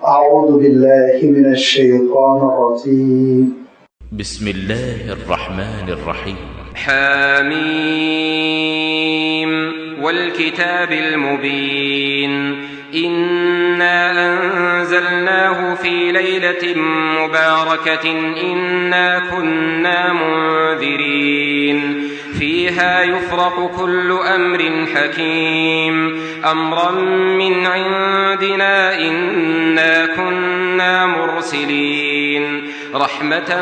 أعوذ بالله من الشيطان الرجيم بسم الله الرحمن الرحيم حاميم والكتاب المبين إنا أنزلناه في ليلة مباركة إنا كنا منذرين فيها يفرق كل أمر حكيم أمرا من عندنا إنا كنا مرسلين رحمة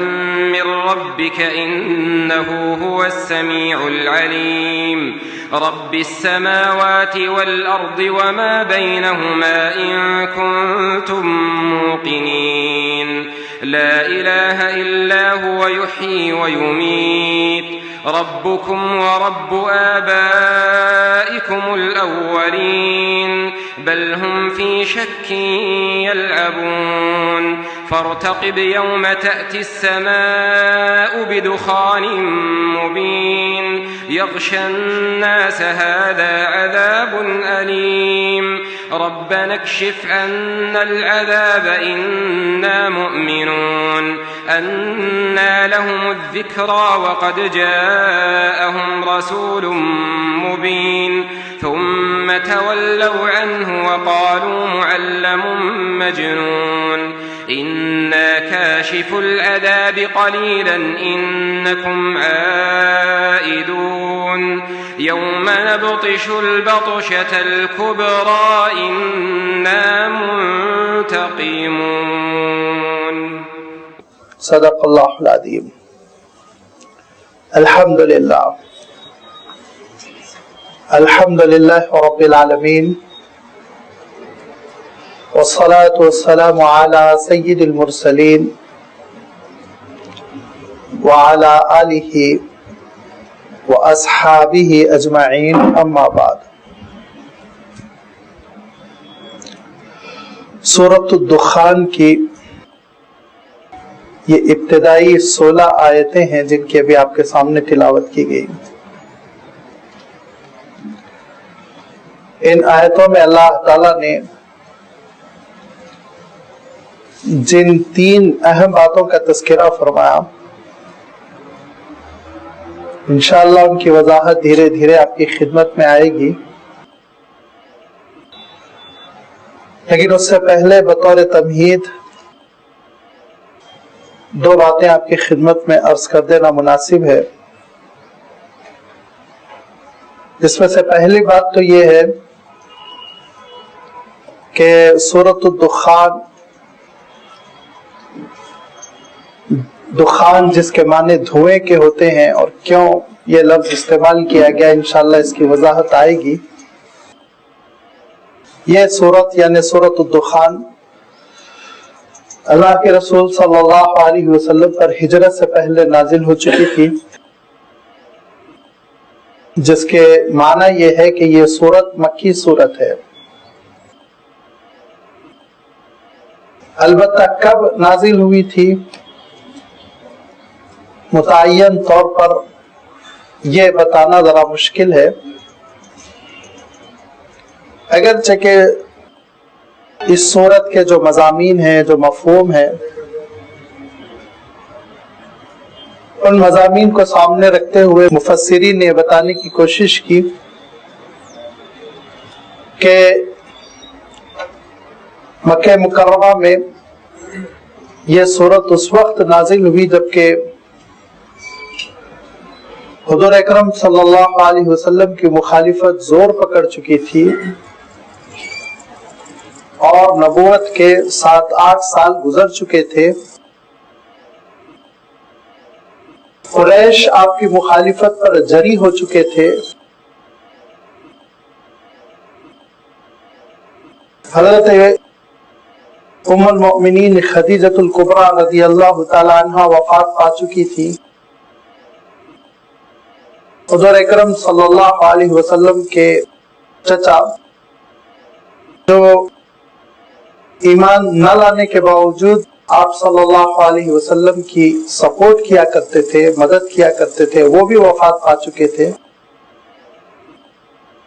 من ربك إنه هو السميع العليم رب السماوات والأرض وما بينهما إن كنتم موقنين لا إله إلا هو يحيي ويميت ربكم ورب آبائكم الأولين بل هم في شك يلعبون فارتقب يوم تأتي السماء بدخان مبين يغشى الناس هذا عذاب أليم ربنا اكشف عنا العذاب إنا مؤمنون أنى لهم الذكرى وقد جاءهم رسول مبين ثم تولوا عنه وقالوا معلم مجنون إنا كاشف العذاب قليلا إنكم عائدون يوم نبطش البطشة الكبرى إنا منتقمون صدق الله العظيم. الحمد لله رب العالمين والصلاة والسلام على سيد المرسلين وعلى آله وأصحابه أجمعين أما بعد. سورۃ الدخان کی یہ ابتدائی 16 آیتیں ہیں جن کی ابھی آپ کے سامنے تلاوت کی گئی. ان آیتوں میں اللہ تعالیٰ نے جن 3 اہم باتوں کا تذکرہ فرمایا، انشاءاللہ ان کی وضاحت دھیرے دھیرے آپ کی خدمت میں آئے گی، لیکن اس سے پہلے بطور تمہید 2 باتیں آپ کی خدمت میں عرض کر دینا مناسب ہے، جس میں سے پہلی بات تو یہ ہے کہ سورۃ الدخان، دخان جس کے معنی دھوئیں کے ہوتے ہیں اور کیوں یہ لفظ استعمال کیا گیا، انشاءاللہ اس کی وضاحت آئے گی. یہ سورت یعنی سورۃ الدخان اللہ کے رسول صلی اللہ علیہ وسلم پر ہجرت سے پہلے نازل ہو چکی تھی، جس کے معنی یہ ہے کہ یہ سورت مکی سورت ہے. البتہ کب نازل ہوئی تھی متعین طور پر یہ بتانا ذرا مشکل ہے، اگرچہ کہ اس سورت کے جو مضامین ہیں، جو مفہوم ہیں، ان مضامین کو سامنے رکھتے ہوئے مفسرین نے بتانے کی کوشش کی کہ مکہ مکرمہ میں یہ سورت اس وقت نازل ہوئی جبکہ حضور اکرم صلی اللہ علیہ وسلم کی مخالفت زور پکڑ چکی تھی اور نبوت کے 7-8 سال گزر چکے تھے. قریش آپ کی مخالفت پر جری ہو چکے تھے. حضرت ام المؤمنین خدیجہ الکبریٰ رضی اللہ تعالی عنہ وفات پا چکی تھی. حضور اکرم صلی اللہ علیہ وسلم کے چچا جو ایمان نہ لانے کے باوجود آپ صلی اللہ علیہ وسلم کی سپورٹ کیا کرتے تھے، مدد کیا کرتے تھے، وہ بھی وفات پا چکے تھے.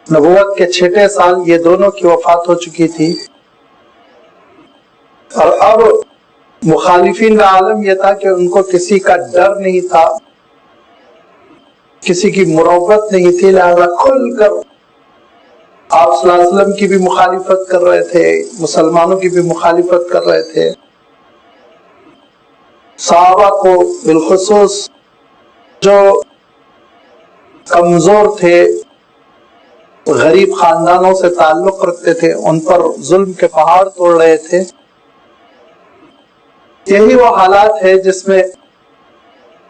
نبوت کے 6 سال یہ دونوں کی وفات ہو چکی تھی. اور اب مخالفین کا عالم یہ تھا کہ ان کو کسی کا ڈر نہیں تھا، کسی کی مروت نہیں تھی، لہذا کھل کر آپ صلی اللہ علیہ وسلم کی بھی مخالفت کر رہے تھے، مسلمانوں کی بھی مخالفت کر رہے تھے۔ صحابہ کو بالخصوص جو کمزور تھے، غریب خاندانوں سے تعلق رکھتے تھے، ان پر ظلم کے پہاڑ توڑ رہے تھے۔ یہی وہ حالات ہے جس میں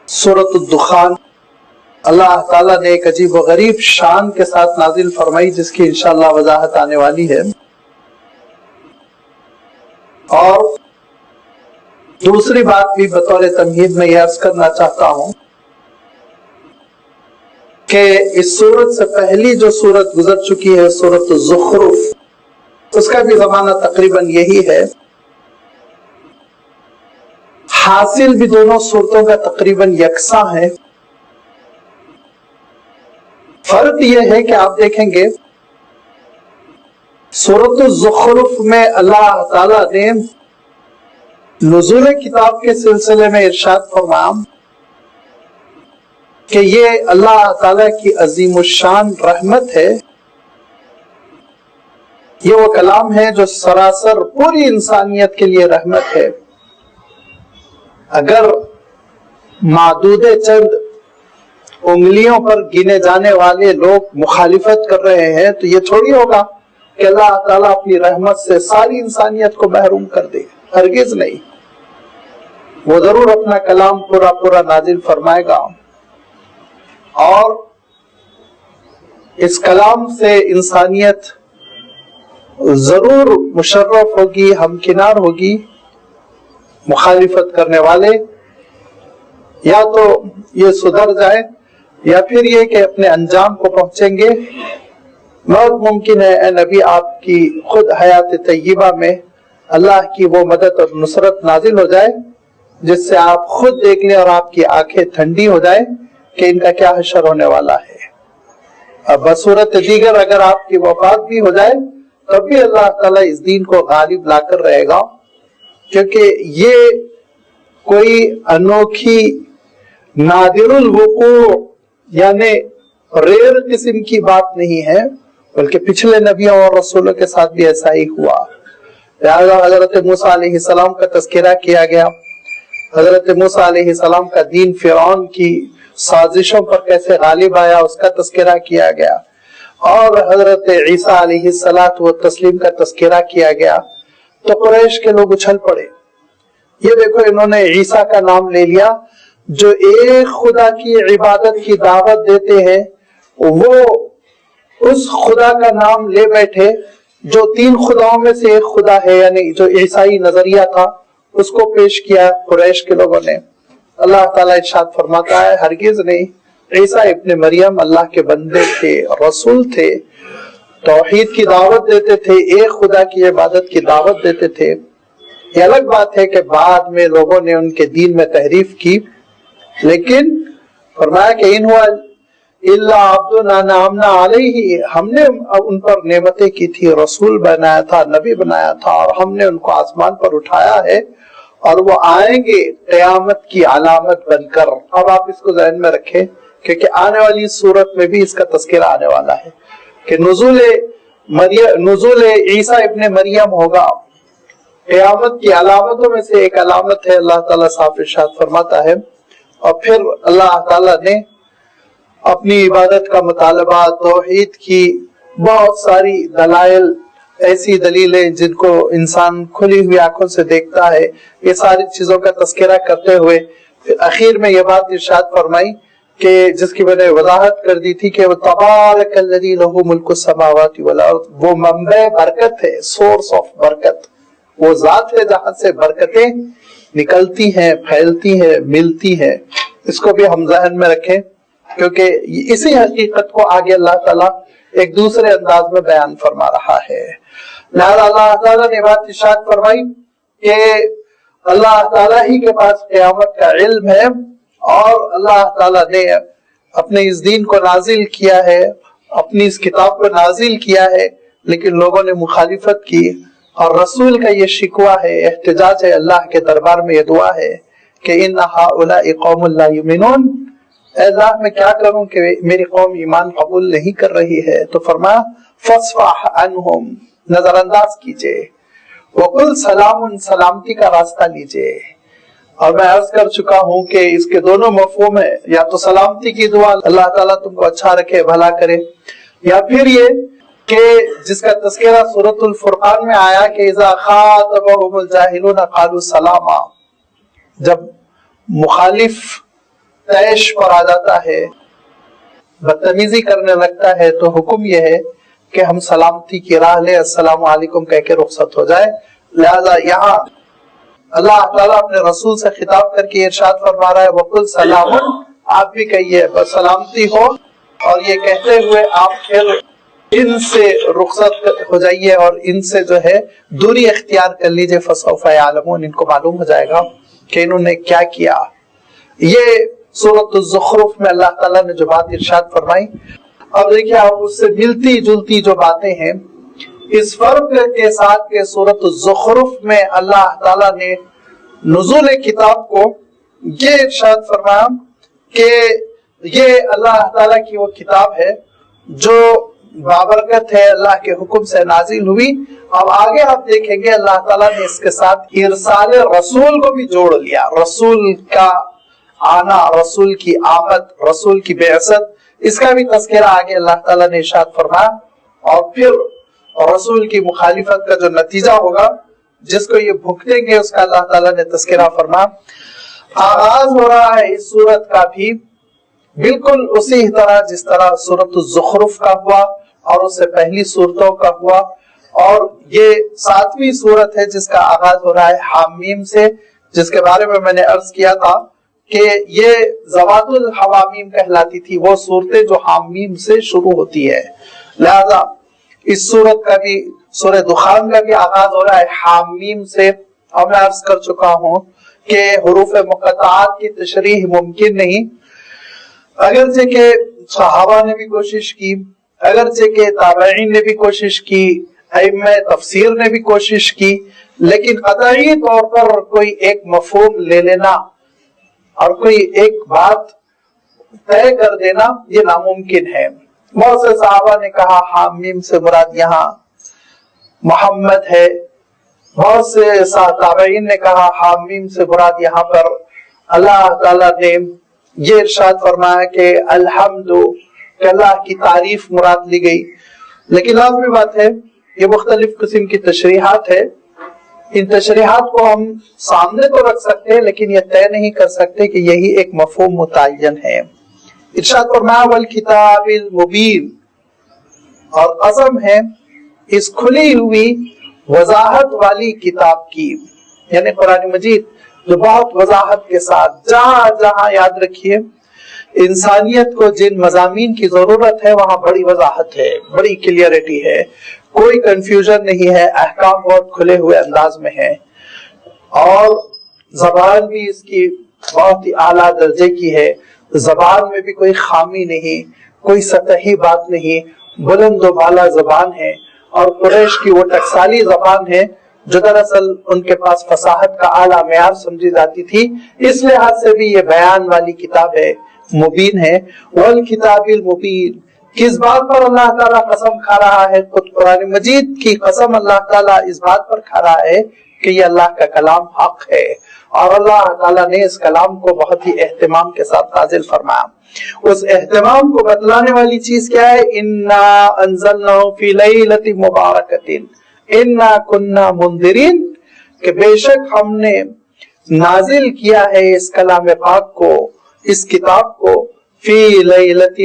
سورۃ الدخان اللہ تعالیٰ نے ایک عجیب و غریب شان کے ساتھ نازل فرمائی، جس کی انشاءاللہ وضاحت آنے والی ہے۔ اور دوسری بات بھی بطور تمہید میں یہ عرض کرنا چاہتا ہوں کہ اس سورت سے پہلی جو سورت گزر چکی ہے، سورۃ الزخرف، اس کا بھی زمانہ تقریباً یہی ہے۔ حاصل بھی دونوں سورتوں کا تقریباً یکساں ہے۔ فرق یہ ہے کہ آپ دیکھیں گے سورۃ الزخرف میں اللہ تعالی نے نزول کتاب کے سلسلے میں ارشاد فرمایا کہ یہ اللہ تعالی کی عظیم الشان رحمت ہے، یہ وہ کلام ہے جو سراسر پوری انسانیت کے لیے رحمت ہے۔ اگر معدود چند انگلیوں پر گنے جانے والے لوگ مخالفت کر رہے ہیں تو یہ تھوڑی ہوگا کہ اللہ تعالیٰ اپنی رحمت سے ساری انسانیت کو محروم کر دے، ہرگز نہیں۔ وہ ضرور اپنا کلام پورا پورا نازل فرمائے گا، اور اس کلام سے انسانیت ضرور مشرف ہوگی، ہمکنار ہوگی۔ مخالفت کرنے والے یا تو یہ سدھر جائیں یا پھر یہ کہ اپنے انجام کو پہنچیں گے۔ بہت ممکن ہے اے نبی آپ کی خود حیات طیبہ میں اللہ کی وہ مدد اور نصرت نازل ہو جائے جس سے آپ خود دیکھ لیں اور آپ کی آنکھیں ٹھنڈی ہو جائیں کہ ان کا کیا حشر ہونے والا ہے۔ اب بصورت دیگر اگر آپ کی وفات بھی ہو جائے تب بھی اللہ تعالیٰ اس دین کو غالب لا کر رہے گا، کیونکہ یہ کوئی انوکھی نادر الوقوع یعنی ریئر قسم کی بات نہیں ہے، بلکہ پچھلے نبیوں اور رسولوں کے ساتھ بھی ایسا ہی ہوا۔ لہذا حضرت موسیٰ علیہ السلام کا تذکرہ کیا گیا، حضرت موسیٰ علیہ السلام کا دین فرعون کی سازشوں پر کیسے غالب آیا اس کا تذکرہ کیا گیا، اور حضرت عیسیٰ علیہ السلام کا تذکرہ کیا گیا۔ تو قریش کے لوگ اچھل پڑے، یہ دیکھو انہوں نے عیسیٰ کا نام لے لیا جو ایک خدا کی عبادت کی دعوت دیتے ہیں، وہ اس خدا کا نام لے بیٹھے جو تین خداؤں میں سے ایک خدا ہے، یعنی جو عیسائی نظریہ تھا اس کو پیش کیا قریش کے لوگوں نے۔ اللہ تعالیٰ ارشاد فرماتا ہے ہرگز نہیں، عیسیٰ ابن مریم اللہ کے بندے تھے، رسول تھے، توحید کی دعوت دیتے تھے، ایک خدا کی عبادت کی دعوت دیتے تھے۔ یہ الگ بات ہے کہ بعد میں لوگوں نے ان کے دین میں تحریف کی، لیکن فرمایا کہ ان ہوا الا عبد انعمنا علیہ، ہم نے ان پر نعمتیں کی تھی، رسول بنایا تھا، نبی بنایا تھا، اور ہم نے ان کو آسمان پر اٹھایا ہے، اور وہ آئیں گے قیامت کی علامت بن کر۔ اب آپ اس کو ذہن میں رکھیں کیونکہ آنے والی صورت میں بھی اس کا تذکرہ آنے والا ہے کہ نزول عیسیٰ ابن مریم ہوگا، قیامت کی علامتوں میں سے ایک علامت ہے، اللہ تعالیٰ صاف ارشاد فرماتا ہے۔ اور پھر اللہ تعالیٰ نے اپنی عبادت کا مطالبہ، توحید کی بہت ساری دلائل، ایسی دلیلیں جن کو انسان کھلی ہوئی آنکھوں سے دیکھتا ہے، یہ ساری چیزوں کا تذکرہ کرتے ہوئے پھر اخیر میں یہ بات ارشاد فرمائی کہ جس کی میں نے وضاحت کر دی تھی کہ وہ تبارک الذی لہ ملک السماوات والارض، وہ منبع برکت ہے، سورس آف برکت، وہ ذات ہے جہاں سے برکتیں نکلتی ہیں، پھیلتی ہیں، ملتی ہیں۔ اس کو بھی ہم ذہن میں رکھیں کیونکہ اسی حقیقت کو آگے اللہ تعالیٰ ایک دوسرے انداز میں بیان فرما رہا ہے۔ لہذا اللہ تعالیٰ نے بات ارشاد فرمائی کہ اللہ تعالیٰ ہی کے پاس قیامت کا علم ہے، اور اللہ تعالیٰ نے اپنے اس دین کو نازل کیا ہے، اپنی اس کتاب کو نازل کیا ہے، لیکن لوگوں نے مخالفت کی، اور رسول کا یہ شکوہ ہے، احتجاج ہے اللہ کے دربار میں، یہ دعا ہے کہ ان ہؤلاء قوم لا یؤمنون، اے اللہ میں کیا کروں کہ میری قوم ایمان قبول نہیں کر رہی ہے۔ تو فرمایا فاصفح عنہم، نظر انداز کیجئے، وقل سلام، سلامتی کا راستہ لیجئے۔ اور میں عرض کر چکا ہوں کہ اس کے دونوں مفہوم ہیں، یا تو سلامتی کی دعا، اللہ تعالیٰ تم کو اچھا رکھے، بھلا کرے، یا پھر یہ کہ جس کا تذکرہ سورۃ الفرقان میں آیا کہ اذا خاطبهم الجاہلون قالوا سلاما، جب مخالف طیش پر آ جاتا ہے، بدتمیزی کرنے لگتا ہے، تو حکم یہ ہے کہ ہم سلامتی کی راہ لیں، السلام علیکم کہہ کے رخصت ہو جائے۔ لہذا یہاں اللہ تعالیٰ اپنے رسول سے خطاب کر کے ارشاد فرما رہا ہے وَقُلْ سَلَامٌ، آپ بھی کہیے بس سلامتی ہو، اور یہ کہتے ہوئے آپ پھر ان سے رخصت ہو جائیے اور ان سے جو ہے دوری اختیار کر لیجئے، فَسَوْفَ يَعْلَمُونَ، ان کو معلوم ہو جائے گا کہ انہوں نے کیا کیا۔ یہ سورۃ الزخرف میں اللہ تعالیٰ نے جو بات ارشاد فرمائی، اب دیکھیے آپ اس سے ملتی جلتی جو باتیں ہیں، اس فرق کے ساتھ کہ سورۃ الزخرف میں اللہ تعالیٰ نے نزول کتاب کو یہ ارشاد فرمایا کہ یہ اللہ تعالیٰ کی وہ کتاب ہے جو بابرکت ہے، اللہ کے حکم سے نازل ہوئی۔ اب آگے آپ دیکھیں گے اللہ تعالیٰ نے اس کے ساتھ ارسال رسول کو بھی جوڑ لیا، رسول کا آنا، رسول کی آمد، رسول کی بعثت، اس کا بھی تذکرہ آگے اللہ تعالیٰ نے ارشاد فرمایا۔ اور پھر رسول کی مخالفت کا جو نتیجہ ہوگا، جس کو یہ بھگتیں گے، اس کا اللہ تعالیٰ نے تذکرہ فرمایا۔ آغاز ہو رہا ہے اس سورت کا بھی بالکل اسی طرح جس طرح سورۃ الزخرف کا ہوا اور اس سے پہلی سورتوں کا ہوا، اور یہ 7ویں سورت ہے جس کا آغاز ہو رہا ہے حامیم سے، جس کے بارے میں میں نے عرض کیا تھا کہ یہ ذوات الحوامیم کہلاتی تھی، وہ صورتیں جو حامیم سے شروع ہوتی ہے۔ لہذا اس سورت کا بھی، سورہ دخان کا بھی آغاز ہو رہا ہے حامیم سے، اور میں عرض کر چکا ہوں کہ حروف مقطعات کی تشریح ممکن نہیں، اگرچہ کہ صحابہ نے بھی کوشش کی، اگرچہ کہ تابعین نے بھی کوشش کی، ائمہ تفسیر نے بھی کوشش کی، لیکن قطعی طور پر کوئی ایک مفہوم لے لینا اور کوئی ایک بات طے کر دینا یہ ناممکن ہے۔ بہت سے صحابہ نے کہا حامیم سے مراد یہاں محمد ہے، بہت سے تابعین نے کہا حامیم سے مراد یہاں پر اللہ تعالیٰ نے یہ ارشاد فرمایا کہ الحمد، کہ اللہ کی تعریف مراد لی گئی۔ لیکن لازمی بات ہے یہ مختلف قسم کی تشریحات ہے، ان تشریحات کو ہم سامنے تو رکھ سکتے ہیں لیکن یہ طے نہیں کر سکتے کہ یہی ایک مفہوم متعین ہے۔ ارشاد فرمایا والکتاب المبین، اور قسم ہے اس کھلی ہوئی وضاحت والی کتاب کی، یعنی قرآن مجید جو بہت وضاحت کے ساتھ، جہاں جہاں یاد رکھیے انسانیت کو جن مضامین کی ضرورت ہے وہاں بڑی وضاحت ہے، بڑی کلیئرٹی ہے، کوئی کنفیوژن نہیں ہے، احکام بہت کھلے ہوئے انداز میں ہیں، اور زبان بھی اس کی بہت ہی اعلیٰ درجے کی ہے، زبان میں بھی کوئی خامی نہیں، کوئی سطحی بات نہیں، بلند و بالا زبان ہے، اور قریش کی وہ ٹکسالی زبان ہے جو دراصل ان کے پاس فصاحت کا اعلیٰ معیار سمجھی جاتی تھی، اس لحاظ سے بھی یہ بیان والی کتاب ہے، مبین ہے۔ والکتاب المبین، کس بات پر اللہ تعالیٰ قسم کھا رہا ہے؟ خود قرآن مجید کی قسم اللہ تعالیٰ اس بات پر کھا رہا ہے کہ یہ اللہ کا کلام حق ہے، اور اللہ تعالیٰ نے اس کلام کو بہت ہی اہتمام کے ساتھ نازل فرمایا۔ اس اہتمام کو بتلانے والی چیز کیا ہے؟ انا انزلناہ فی لیلۃ مبارکۃ انا کنا منذرین، کہ بے شک ہم نے نازل کیا ہے اس کلام پاک کو، اس کتاب کو، فی لیلۃ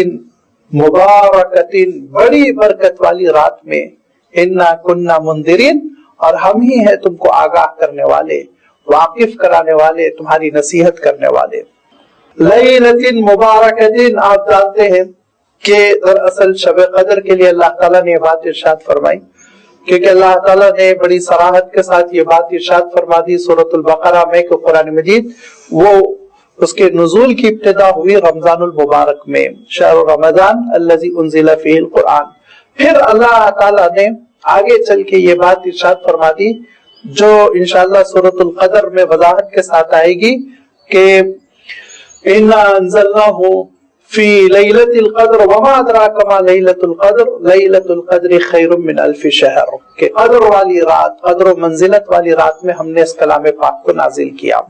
مبارکۃ، بڑی برکت والی رات میں، انا کنا منذرین، اور ہم ہی ہیں تم کو آگاہ کرنے والے، واقف کرانے والے، تمہاری نصیحت کرنے والے۔ لیلۃ مبارکۃ، آپ جانتے ہیں کہ دراصل شب قدر کے لیے اللہ تعالیٰ نے یہ بات ارشاد فرمائی، کیونکہ اللہ تعالیٰ نے بڑی صراحت کے ساتھ یہ بات ارشاد فرما دی سورۃ البقرہ میں کہ قرآن مجید وہ اس کے نزول کی ابتدا ہوئی رمضان المبارک میں، شہر رمضان الذی انزل فیہ القرآن۔ پھر اللہ تعالیٰ نے آگے چل کے یہ بات ارشاد فرما دی جو انشاءاللہ سورۃ القدر میں وضاحت کے ساتھ آئے گی کہ اِنَّا أَنزَلْنَاهُ فی لیلۃ القدر وما ادراک ما لیلۃ القدر لیلۃ القدر خیر من الف شہر، کہ قدر والی رات، قدر و منزلت والی رات میں ہم نے اس کلام پاک کو نازل کیا۔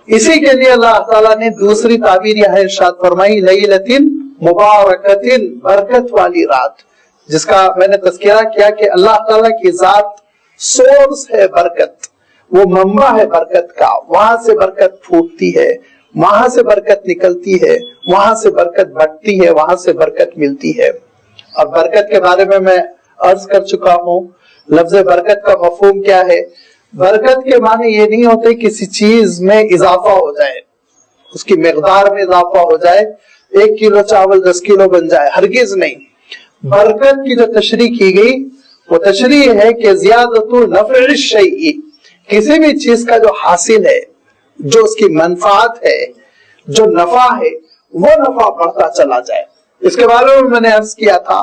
اسی کے لیے اللہ تعالیٰ نے دوسری تعبیر یہاں ارشاد فرمائی لیلۃ مبارکۃ، برکت والی رات، جس کا میں نے تذکرہ کیا کہ اللہ تعالیٰ کی ذات سورس ہے برکت، وہ منبع ہے برکت کا، وہاں سے برکت پھوٹتی ہے، وہاں سے برکت نکلتی ہے، وہاں سے برکت بڑھتی ہے، وہاں سے برکت ملتی ہے۔ اور برکت کے بارے میں عرض کر چکا ہوں، لفظ برکت کا مفہوم کیا ہے۔ برکت کے معنی یہ نہیں ہوتے کسی چیز میں اضافہ ہو جائے، اس کی مقدار میں اضافہ ہو جائے، 1 کلو چاول 10 کلو بن جائے، ہرگز نہیں۔ برکت کی جو تشریح کی گئی وہ تشریح ہے کہ زیادت نفع الشیء، کسی بھی چیز کا جو حاصل ہے، جو اس کی منفعت ہے، جو نفع ہے، وہ نفع بڑھتا چلا جائے۔ اس کے بارے میں نے عرض کیا تھا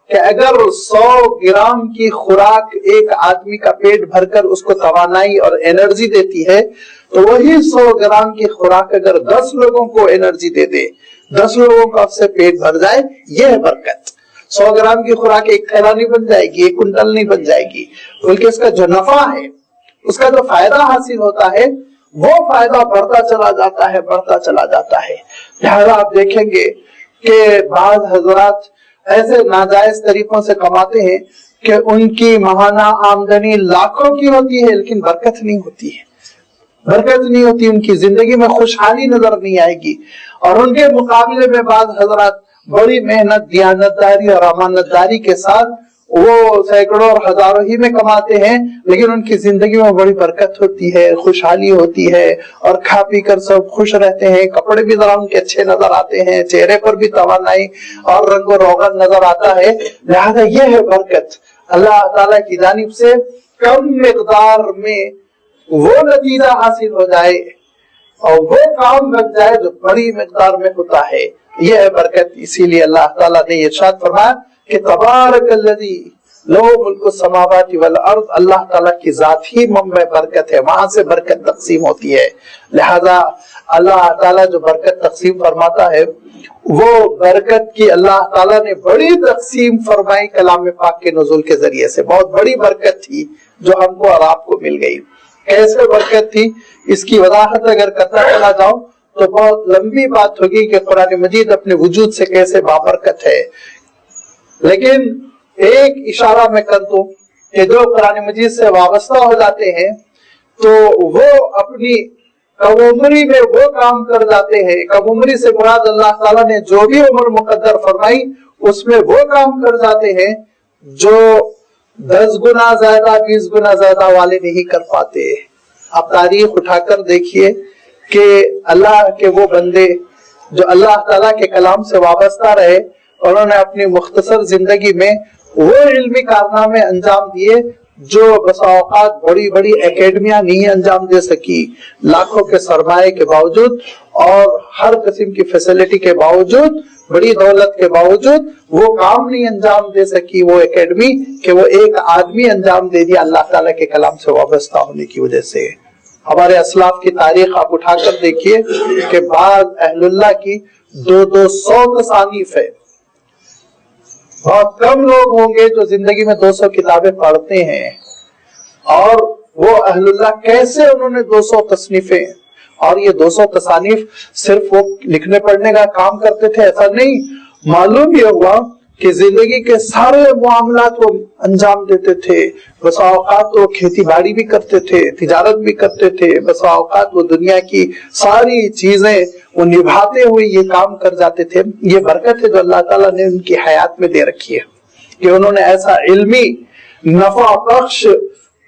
کہ اگر 100 گرام کی خوراک ایک آدمی کا پیٹ بھر کر اس کو توانائی اور انرجی دیتی ہے، تو وہی 100 گرام کی خوراک اگر 10 لوگوں کو انرجی دے دے، 10 لوگوں کا اس سے پیٹ بھر جائے، یہ ہے برکت۔ 100 گرام کی خوراک ایک تھیلا نہیں بن جائے گی، 1 کنٹل نہیں بن جائے گی، بلکہ اس کا جو نفع ہے، اس کا جو فائدہ حاصل ہوتا ہے، وہ فائدہ بڑھتا چلا جاتا ہے، بڑھتا چلا جاتا ہے۔ لہذا آپ دیکھیں گے کہ بعض حضرات ایسے ناجائز طریقوں سے کماتے ہیں کہ ان کی ماہانہ آمدنی لاکھوں کی ہوتی ہے لیکن برکت نہیں ہوتی ہے، برکت نہیں ہوتی، ان کی زندگی میں خوشحالی نظر نہیں آئے گی۔ اور ان کے مقابلے میں بعض حضرات بڑی محنت، دیانتداری اور امانت داری کے ساتھ وہ سینکڑوں اور ہزاروں ہی میں کماتے ہیں، لیکن ان کی زندگی میں بڑی برکت ہوتی ہے، خوشحالی ہوتی ہے، اور کھا پی کر سب خوش رہتے ہیں، کپڑے بھی ذرا ان کے اچھے نظر آتے ہیں، چہرے پر بھی توانائی اور رنگ و روغن نظر آتا ہے۔ لہذا یہ ہے برکت، اللہ تعالیٰ کی جانب سے کم مقدار میں وہ نتیجہ حاصل ہو جائے اور وہ کام بن جائے جو بڑی مقدار میں ہوتا ہے، یہ ہے برکت۔ اسی لیے اللہ تعالیٰ نے ارشاد فرمایا کہ تبارک الذی لہ ملک السماوات والارض، اللہ تعالیٰ کی ذات ہی منبع برکت ہے، وہاں سے برکت تقسیم ہوتی ہے۔ لہذا اللہ تعالیٰ جو برکت تقسیم فرماتا ہے، وہ برکت کی اللہ تعالیٰ نے بڑی تقسیم فرمائی کلام پاک کے نزول کے ذریعے سے، بہت بڑی برکت تھی جو ہم کو اور آپ کو مل گئی۔ کیسے برکت تھی، اس کی وضاحت اگر کرتا چلا جاؤں تو بہت لمبی بات ہوگی کہ قرآن مجید اپنے وجود سے کیسے بابرکت ہے، لیکن ایک اشارہ میں کر دوں کہ جو قرآن مجید سے وابستہ ہو جاتے ہیں تو وہ اپنی کم عمری میں وہ کام کر جاتے ہیں۔ کم عمری سے مراد اللہ تعالیٰ نے جو بھی عمر مقدر فرمائی اس میں وہ کام کر جاتے ہیں جو 10 گنا زیادہ 20 گنا زیادہ والے نہیں کر پاتے۔ آپ تاریخ اٹھا کر دیکھیے کہ اللہ کے وہ بندے جو اللہ تعالیٰ کے کلام سے وابستہ رہے، انہوں نے اپنی مختصر زندگی میں وہ علمی کارنامے انجام دیے جو بسا اوقات بڑی بڑی اکیڈمیاں نہیں انجام دے سکی، لاکھوں کے سرمایے کے باوجود اور ہر قسم کی فیسلٹی کے باوجود، بڑی دولت کے باوجود وہ کام نہیں انجام دے سکی وہ اکیڈمی کہ وہ ایک آدمی انجام دے دیا اللہ تعالیٰ کے کلام سے وابستہ ہونے کی وجہ سے۔ ہمارے اسلاف کی تاریخ آپ اٹھا کر دیکھیے کہ بعض اہل اللہ کی 200 تصانیف ہے۔ بہت کم لوگ ہوں گے جو زندگی میں 200 کتابیں پڑھتے ہیں، اور وہ اہل اللہ کیسے انہوں نے 200 تصنیفیں، اور یہ 200 تصانیف صرف وہ لکھنے پڑھنے کا کام کرتے تھے ایسا نہیں، معلوم یہ ہوا کہ زندگی کے سارے معاملات وہ انجام دیتے تھے۔ بسا اوقات وہ کھیتی باڑی بھی کرتے تھے، تجارت بھی کرتے تھے، بسا اوقات وہ دنیا کی ساری چیزیں وہ نبھاتے ہوئے یہ کام کر جاتے تھے۔ یہ برکت ہے جو اللہ تعالیٰ نے ان کی حیات میں دے رکھی ہے کہ انہوں نے ایسا علمی نفع بخش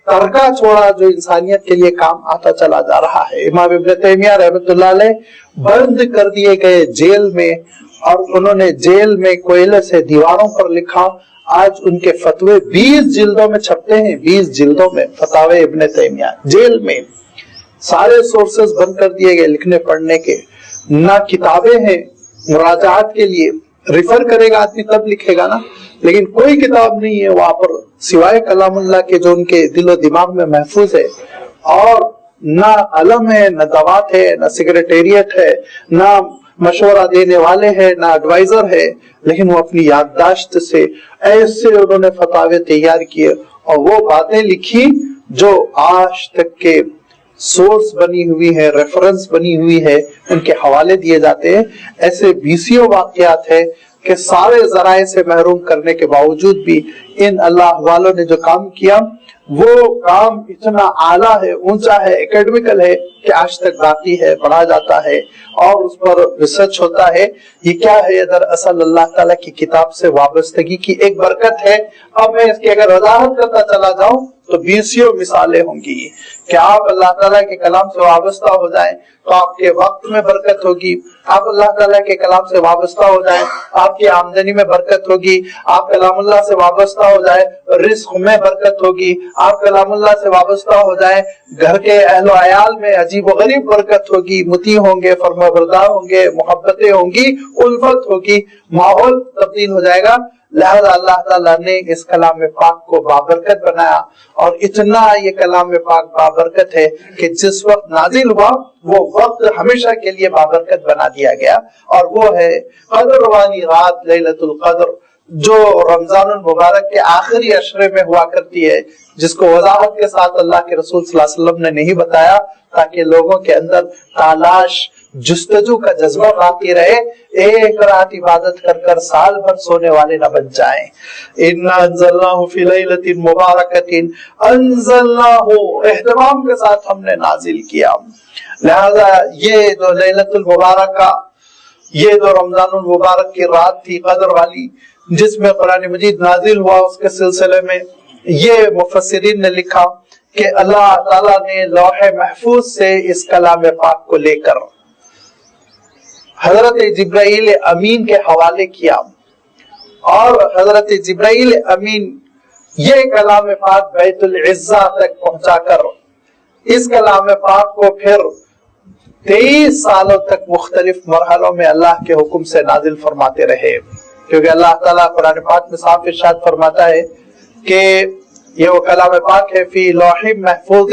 ترکہ چھوڑا جو انسانیت کے لیے کام آتا چلا جا رہا ہے۔ امام ابن تیمیہ رحمۃ اللہ علیہ بند کر دیے گئے جیل میں، اور انہوں نے جیل میں کوئلے سے دیواروں پر لکھا۔ آج ان کے فتوے 20 جلدوں میں چھپتے ہیں، 20 جلدوں میں فتاوی ابن تیمیہ، جیل میں سارے سورسز بند کر دیے گئے لکھنے پڑھنے کے، نہ کتابیں ہیں مراجعات کے لیے، ریفر کرے گا آدمی تب لکھے گا نا، لیکن کوئی کتاب نہیں ہے وہاں پر سوائے کلام اللہ کے جو ان کے دل و دماغ میں محفوظ ہے. اور نہ علم ہے، نہ دوات ہے، نہ سیکریٹریٹ ہے، نہ مشورہ دینے والے ہیں، نہ ایڈوائزر ہے، لیکن وہ اپنی یادداشت سے ایسے انہوں نے فتاوے تیار کیے اور وہ باتیں لکھی جو آج تک کے سورس بنی ہوئی ہے، ریفرنس بنی ہوئی ہے، ان کے حوالے دیے جاتے ہیں. ایسے بیسیوں واقعات ہے کہ سارے ذرائع سے محروم کرنے کے باوجود بھی ان اللہ والوں نے جو کام کیا وہ کام اتنا اعلیٰ ہے، اونچا ہے، اکیڈمیکل ہے کہ آج تک باقی ہے، پڑھا جاتا ہے اور اس پر ریسرچ ہوتا ہے. یہ کیا ہے؟ دراصل اللہ تعالیٰ کی کتاب سے وابستگی کی ایک برکت ہے. اب میں اس کی اگر وضاحت کرتا چلا جاؤں تو بیسیوں مثالیں ہوں گی کہ آپ اللہ تعالیٰ کے کلام سے وابستہ ہو جائیں تو آپ کے وقت میں برکت ہوگی. آپ اللہ تعالیٰ کے کلام سے وابستہ ہو جائیں آپ کی آمدنی میں برکت ہوگی. آپ کلام اللہ سے وابستہ ہو جائیں رزق میں برکت ہوگی. آپ کلام اللہ سے وابستہ ہو جائیں گھر کے اہل و عیال میں عجیب و غریب برکت ہوگی، مطیع ہوں گے، فرمانبردار ہوں گے، محبتیں ہوں گی، الفت ہوگی، ماحول تبدیل ہو جائے گا. لہذا اللہ تعالیٰ نے اس کلام پاک کو بابرکت بنایا اور اتنا یہ کلام پاک بابرکت ہے کہ جس وقت نازل ہوا وہ وقت ہمیشہ کے لیے بابرکت بنا دیا گیا، اور وہ ہے قدر والی رات لیلۃ القدر جو رمضان المبارک کے آخری عشرے میں ہوا کرتی ہے، جس کو وضاحت کے ساتھ اللہ کے رسول صلی اللہ علیہ وسلم نے نہیں بتایا تاکہ لوگوں کے اندر تلاش جستجو کا جذبہ باقی رہے، ایک رات عبادت کر کر سال بھر سونے والے نہ بن جائیں. اِنَّا أَنزَلْنَاهُ فِي لَيْلَةٍ مُبَارَكَةٍ أَنزَلْنَاهُ اہتمام کے ساتھ ہم نے نازل کیا. لہذا یہ جو لیلۃ المبارکہ، یہ جو رمضان المبارک کی رات تھی قدر والی جس میں قرآن مجید نازل ہوا، اس کے سلسلے میں یہ مفسرین نے لکھا کہ اللہ تعالیٰ نے لوح محفوظ سے اس کلام پاک کو لے کر حضرت جبرائیل امین کے حوالے کیا، اور حضرت جبرائیل امین یہ کلام پاک بیت العزہ تک پہنچا کر اس کلام پاک کو پھر 23 سالوں تک مختلف مرحلوں میں اللہ کے حکم سے نازل فرماتے رہے. کیونکہ اللہ تعالیٰ قرآن پاک میں صاف ارشاد فرماتا ہے کہ یہ وہ کلام پاک ہے فی لوح محفوظ،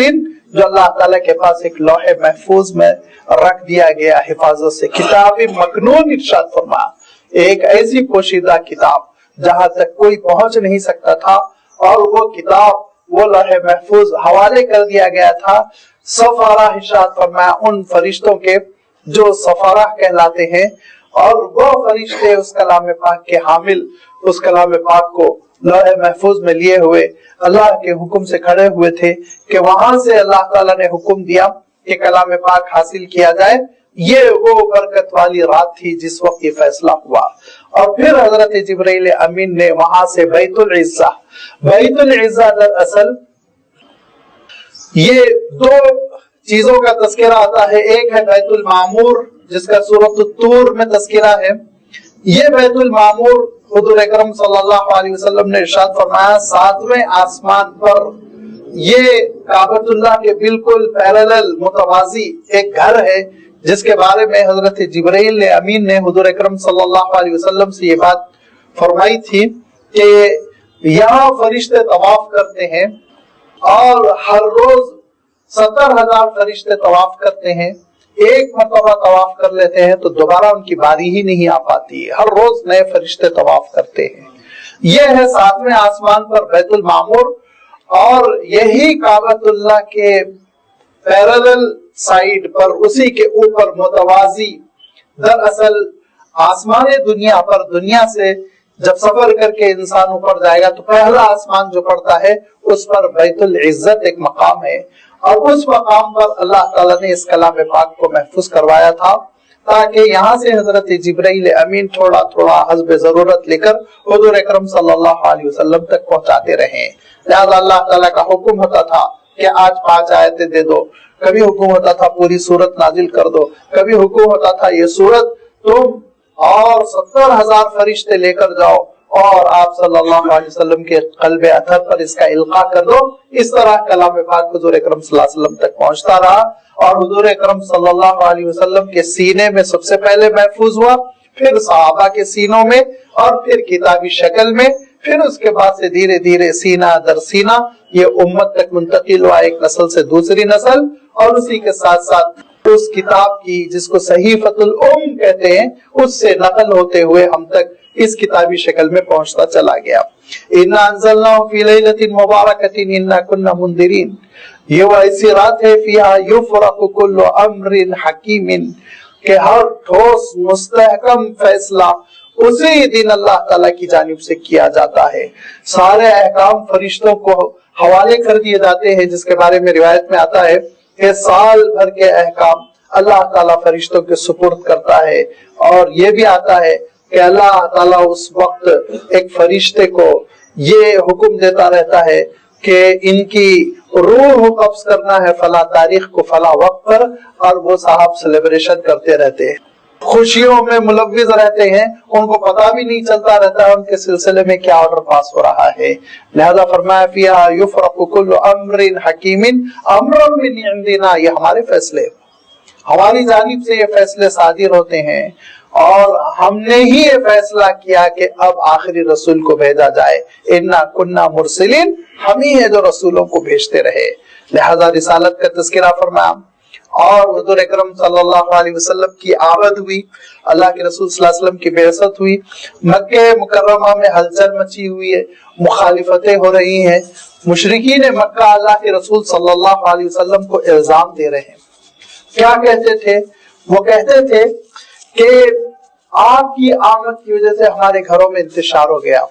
جو اللہ تعالیٰ کے پاس ایک لوح محفوظ میں رکھ دیا گیا حفاظت سے. کتاب مکنون ارشاد فرما، ایک ایسی پوشیدہ کتاب جہاں تک کوئی پہنچ نہیں سکتا تھا، اور وہ کتاب وہ لوح محفوظ حوالے کر دیا گیا تھا سفارہ ارشاد فرمایا ان فرشتوں کے جو سفارہ کہلاتے ہیں، اور وہ فرشتے اس کلام پاک کے حامل اس کلام پاک کو لوح محفوظ میں لیے ہوئے اللہ کے حکم سے کھڑے ہوئے تھے کہ وہاں سے اللہ تعالیٰ نے حکم دیا کہ کلام پاک حاصل کیا جائے. یہ وہ برکت والی رات تھی جس وقت یہ فیصلہ ہوا. اور پھر حضرت جبرائیل امین نے وہاں سے بیت العزہ دراصل یہ دو چیزوں کا تذکرہ آتا ہے. ایک ہے بیت المعمور جس کا سورۃ الطور میں تذکرہ ہے. یہ بیت المعمور حضور اکرم صلی اللہ علیہ وسلم نے ارشاد فرمایا 7ویں آسمان پر یہ کعبۃ اللہ کے بالکل پیرالل متوازی ایک گھر ہے، جس کے بارے میں حضرت جبرائیل امین نے حضور اکرم صلی اللہ علیہ وسلم سے یہ بات فرمائی تھی کہ یہاں فرشتے طواف کرتے ہیں اور ہر روز 70,000 فرشتے طواف کرتے ہیں. ایک مرتبہ طواف کر لیتے ہیں تو دوبارہ ان کی باری ہی نہیں آ پاتی، ہر روز نئے فرشتے طواف کرتے ہیں. یہ ہے 7ویں آسمان پر بیت المعمور، اور یہی کعبۃ اللہ کے پیرالل سائیڈ پر اسی کے اوپر متوازی دراصل آسمان دنیا پر، دنیا سے جب سفر کر کے انسان اوپر جائے گا تو پہلا آسمان جو پڑتا ہے اس پر بیت العزت ایک مقام ہے، اور اس مقام پر اللہ تعالیٰ نے اس کلام پاک کو محفوظ کروایا تھا تاکہ یہاں سے حضرت جبرائیل امین تھوڑا تھوڑا حسب ضرورت لے کر حضور اکرم صلی اللہ علیہ وسلم تک پہنچاتے رہیں. لہذا اللہ تعالیٰ کا حکم ہوتا تھا کہ آج 5 آیتیں دے دو، کبھی حکم ہوتا تھا پوری سورت نازل کر دو، کبھی حکم ہوتا تھا یہ سورت تم اور 70,000 فرشتے لے کر جاؤ اور آپ صلی اللہ علیہ وسلم کے قلب اطہر پر اس کا القاء کر دو. اس طرح کلام پاک حضور اکرم صلی اللہ علیہ وسلم تک پہنچتا رہا، اور حضور اکرم صلی اللہ علیہ وسلم کے سینے میں سب سے پہلے محفوظ ہوا، پھر صحابہ کے سینوں میں، اور پھر کتابی شکل میں پھر اس کے بعد سے دھیرے دھیرے سینہ در سینہ یہ امت تک منتقل ہوا، ایک نسل سے دوسری نسل، اور اسی کے ساتھ ساتھ اس کتاب کی جس کو صحیفۃ الام کہتے ہیں اس سے نقل ہوتے ہوئے ہم تک اس کتابی شکل میں پہنچتا چلا گیا۔ اِنَّا أَنزَلْنَاهُ فِي لَيْلَةٍ مُبَارَكَةٍ إِنَّا كُنَّا مُنذِرِينَ، یہ وہ ایسی رات ہے فِيهَا يُفْرَقُ كُلُّ أَمْرٍ حَكِيمٍ کہ ہر ٹھوس مستحکم فیصلہ اسی دن اللہ تعالیٰ کی جانب سے کیا جاتا ہے۔ سارے احکام فرشتوں کو حوالے کر دیے جاتے ہیں، جس کے بارے میں روایت میں آتا ہے کہ سال بھر کے احکام اللہ تعالیٰ فرشتوں کے سپرد کرتا ہے، اور یہ بھی آتا ہے کہ اللہ تعالیٰ اس وقت ایک فرشتے کو یہ حکم دیتا رہتا ہے کہ ان کی روح قبض کرنا ہے فلاں تاریخ کو فلاں وقت پر، اور وہ صاحب سیلیبریشن کرتے رہتے ہیں، خوشیوں میں ملوث رہتے ہیں، ان کو پتہ بھی نہیں چلتا رہتا ہے ان کے سلسلے میں کیا آرڈر پاس ہو رہا ہے۔ لہذا فرمایا فیہا یفرق کل امر حکیم امرا من عندنا، یہ ہمارے فیصلے، ہماری جانب سے یہ فیصلے صادر ہوتے ہیں، اور ہم نے ہی یہ فیصلہ کیا کہ اب آخری رسول کو بھیجا جائے۔ انا کننا مرسلین، ہم ہی ہیں جو رسولوں کو بھیجتے رہے، لہذا رسالت کا تذکرہ فرمایا۔ اور حضور اکرم صلی اللہ علیہ وسلم کی آمد ہوئی، اللہ کے رسول صلی اللہ علیہ وسلم کی بعثت ہوئی، مکہ مکرمہ میں ہلچل مچی ہوئی ہے، مخالفتیں ہو رہی ہیں، مشرکین مکہ اللہ کے رسول صلی اللہ علیہ وسلم کو الزام دے رہے ہیں۔ کیا کہتے تھے؟ وہ کہتے تھے کہ آپ کی آمد کی وجہ سے ہمارے گھروں میں انتشار ہو گیا،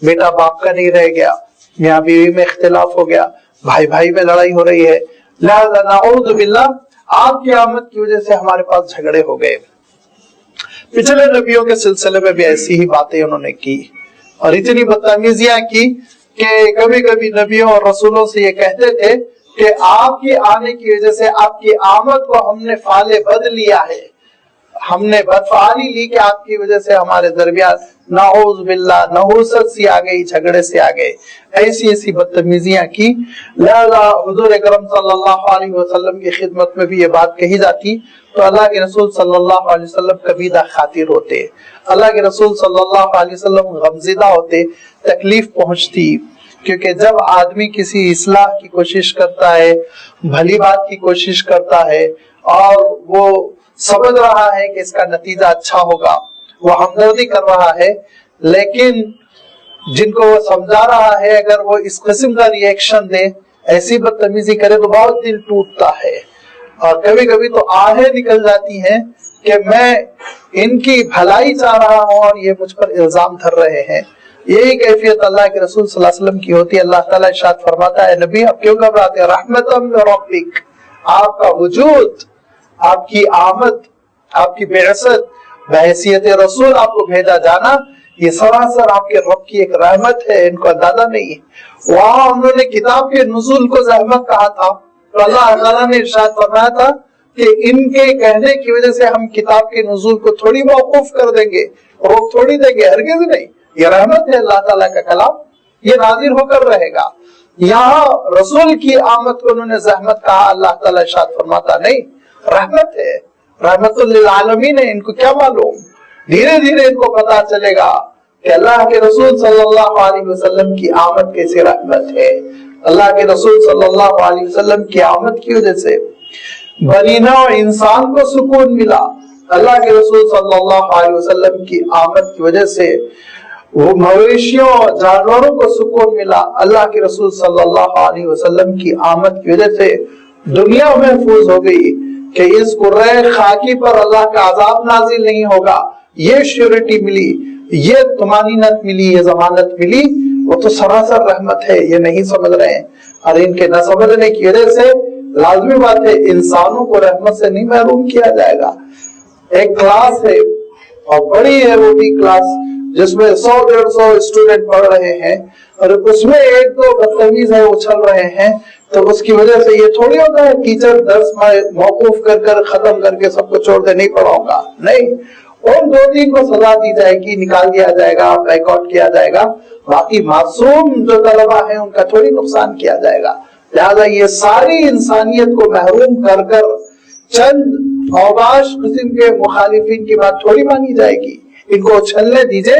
بیٹا باپ کا نہیں رہ گیا، میاں بیوی میں اختلاف ہو گیا، بھائی بھائی میں لڑائی ہو رہی ہے، لہذا نعوذ باللہ آپ کی آمد کی وجہ سے ہمارے پاس جھگڑے ہو گئے۔ پچھلے نبیوں کے سلسلے میں بھی ایسی ہی باتیں انہوں نے کی، اور اتنی بدتمیزیاں کی کہ کبھی کبھی نبیوں اور رسولوں سے یہ کہتے تھے کہ آپ کی آنے کی وجہ سے آپ کی آمد کو ہم نے فعل بد لیا ہے، ہم نے بدفعالی لی کہ آپ کی وجہ سے ہمارے درمیان نعوذ باللہ نحوست سی آ گئی، جھگڑے سے آ گئے، ایسی ایسی بدتمیزیاں کی۔ لہذا حضور اکرم صلی اللہ علیہ وسلم کی خدمت میں بھی یہ بات کہی جاتی تو اللہ کے رسول صلی اللہ علیہ وسلم کبیدہ خاطر ہوتے، اللہ کے رسول صلی اللہ علیہ وسلم غمزدہ ہوتے، تکلیف پہنچتی، کیونکہ جب آدمی کسی اصلاح کی کوشش کرتا ہے، بھلی بات کی کوشش کرتا ہے، اور وہ سمجھ رہا ہے کہ اس کا نتیجہ اچھا ہوگا، وہ ہمدردی کر رہا ہے، لیکن جن کو وہ سمجھا رہا ہے اگر وہ اس قسم کا ری ایکشن دے، ایسی بدتمیزی کرے تو بہت دل ٹوٹتا ہے، اور کبھی کبھی تو آہیں نکل جاتی ہیں کہ میں ان کی بھلائی چاہ رہا ہوں اور یہ مجھ پر الزام دھر رہے ہیں۔ یہی کیفیت اللہ کے رسول صلی اللہ علیہ وسلم کی ہوتی ہے۔ اللہ تعالیٰ ارشاد فرماتا ہے نبی آپ کیوں گھبراتے ہیں، رحمتم من ربک، آپ کا وجود، آپ کی آمد، آپ کی بعثت بحیثیت رسول آپ کو بھیجا جانا، یہ سراسر آپ کے رب کی ایک رحمت ہے، ان کو اندازہ نہیں ہے۔ وہاں انہوں نے کتاب کے نزول کو زحمت کہا تھا تو اللہ تعالیٰ نے ارشاد فرمایا تھا کہ ان کے کہنے کی وجہ سے ہم کتاب کے نزول کو تھوڑی موقوف کر دیں گے، روک تھوڑی دیں گے، ہرگز نہیں، یہ رحمت ہے اللہ تعالیٰ کا کلام، یہ نازل ہو کر رہے گا۔ یہاں رسول کی آمد کو انہوں نے زحمت کہا، اللہ تعالیٰ ارشاد فرماتا نہیں، رحمت ہے، رحمت للعالمین ہے، ان کو کیا معلوم، دھیرے دھیرے ان کو پتا چلے گا کہ اللہ کے رسول صلی اللہ علیہ وسلم کی آمد کیسی رحمت ہے۔ اللہ کے رسول صلی اللہ علیہ وسلم کی آمد کی وجہ سے بنی نوع انسان کو سکون ملا، اللہ کے رسول صلی اللہ علیہ وسلم کی آمد کی وجہ سے وہ مویشیوں اور جانوروں کو سکون ملا، اللہ کے رسول صلی اللہ علیہ وسلم کی آمد کی وجہ سے دنیا محفوظ ہو گئی کہ اس قرۂ خاکی پر اللہ کا عذاب نازل نہیں ہوگا، یہ شیورٹی ملی، یہ طمانینت ملی، یہ ضمانت ملی، وہ تو سراسر رحمت ہے، یہ نہیں سمجھ رہے ہیں، اور ان کے نہ سمجھنے کی وجہ سے لازمی بات ہے انسانوں کو رحمت سے نہیں محروم کیا جائے گا۔ ایک کلاس ہے اور بڑی ہے وہ بھی کلاس جس میں 100-150 اسٹوڈنٹ پڑھ رہے ہیں، اور اس میں ایک دو بدتمیز ہے اچھل رہے ہیں، تو اس کی وجہ سے یہ تھوڑی ہوتا ہے ٹیچر درس میں موقوف کر کر ختم کر کے سب کو چھوڑ دے نہیں پڑھاؤں گا، نہیں، ان 2-3 کو سزا دی جائے گی، نکال دیا جائے گا، بیک آؤٹ کیا جائے گا، باقی معصوم جو طلبہ ہیں ان کا تھوڑی نقصان کیا جائے گا۔ لہذا یہ ساری انسانیت کو محروم کر کر چند اوباش قسم کے مخالفین کی بات تھوڑی مانی جائے گی، ان کو اچھلنے دیجئے۔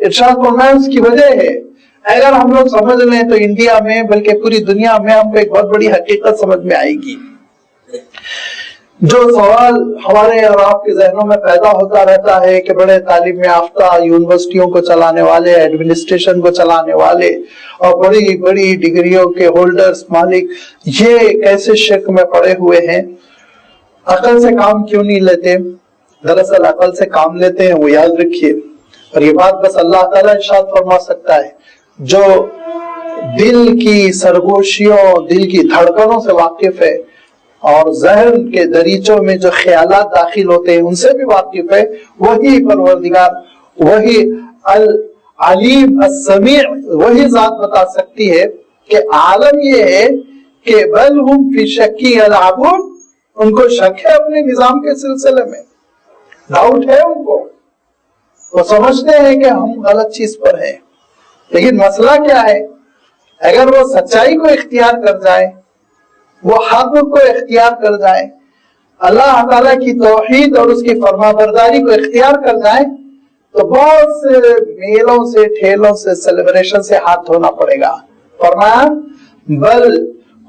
ارشاد فرمایا اس کی وجہ ہے، اگر ہم لوگ سمجھ لیں تو انڈیا میں بلکہ پوری دنیا میں ہم کو ایک بہت بڑی حقیقت سمجھ میں آئے گی۔ جو سوال ہمارے اور آپ کے ذہنوں میں پیدا ہوتا رہتا ہے کہ بڑے تعلیم یافتہ یونیورسٹیوں کو چلانے والے، ایڈمنسٹریشن کو چلانے والے اور بڑی بڑی ڈگریوں کے ہولڈرز، مالک، یہ کیسے شک میں پڑے ہوئے ہیں، عقل سے کام کیوں نہیں لیتے؟ دراصل عقل سے کام لیتے ہیں، وہ یاد رکھیے، اور یہ بات بس اللہ تعالیٰ ارشاد فرما سکتا ہے۔ جو دل کی سرگوشیوں، دل کی دھڑکنوں سے واقف ہے اور ذہن کے دریچوں میں جو خیالات داخل ہوتے ہیں ان سے بھی واقف ہے، وہی پروردگار، وہی العلیم السمیع، وہی ذات بتا سکتی ہے کہ عالم یہ ہے کہ بل ہم فی شک یلعبون، ان کو شک ہے اپنے نظام کے سلسلے میں، ڈاؤٹ ہے ان کو، وہ سمجھتے ہیں کہ ہم غلط چیز پر ہیں۔ لیکن مسئلہ کیا ہے؟ اگر وہ سچائی کو اختیار کر جائے، وہ حق کو اختیار کر جائے، اللہ تعالیٰ کی توحید اور اس کی فرما برداری کو اختیار کر جائے، تو بہت سے میلوں سے، ٹھیلوں سے، سیلیبریشن سے ہاتھ دھونا پڑے گا۔ فرمایا بل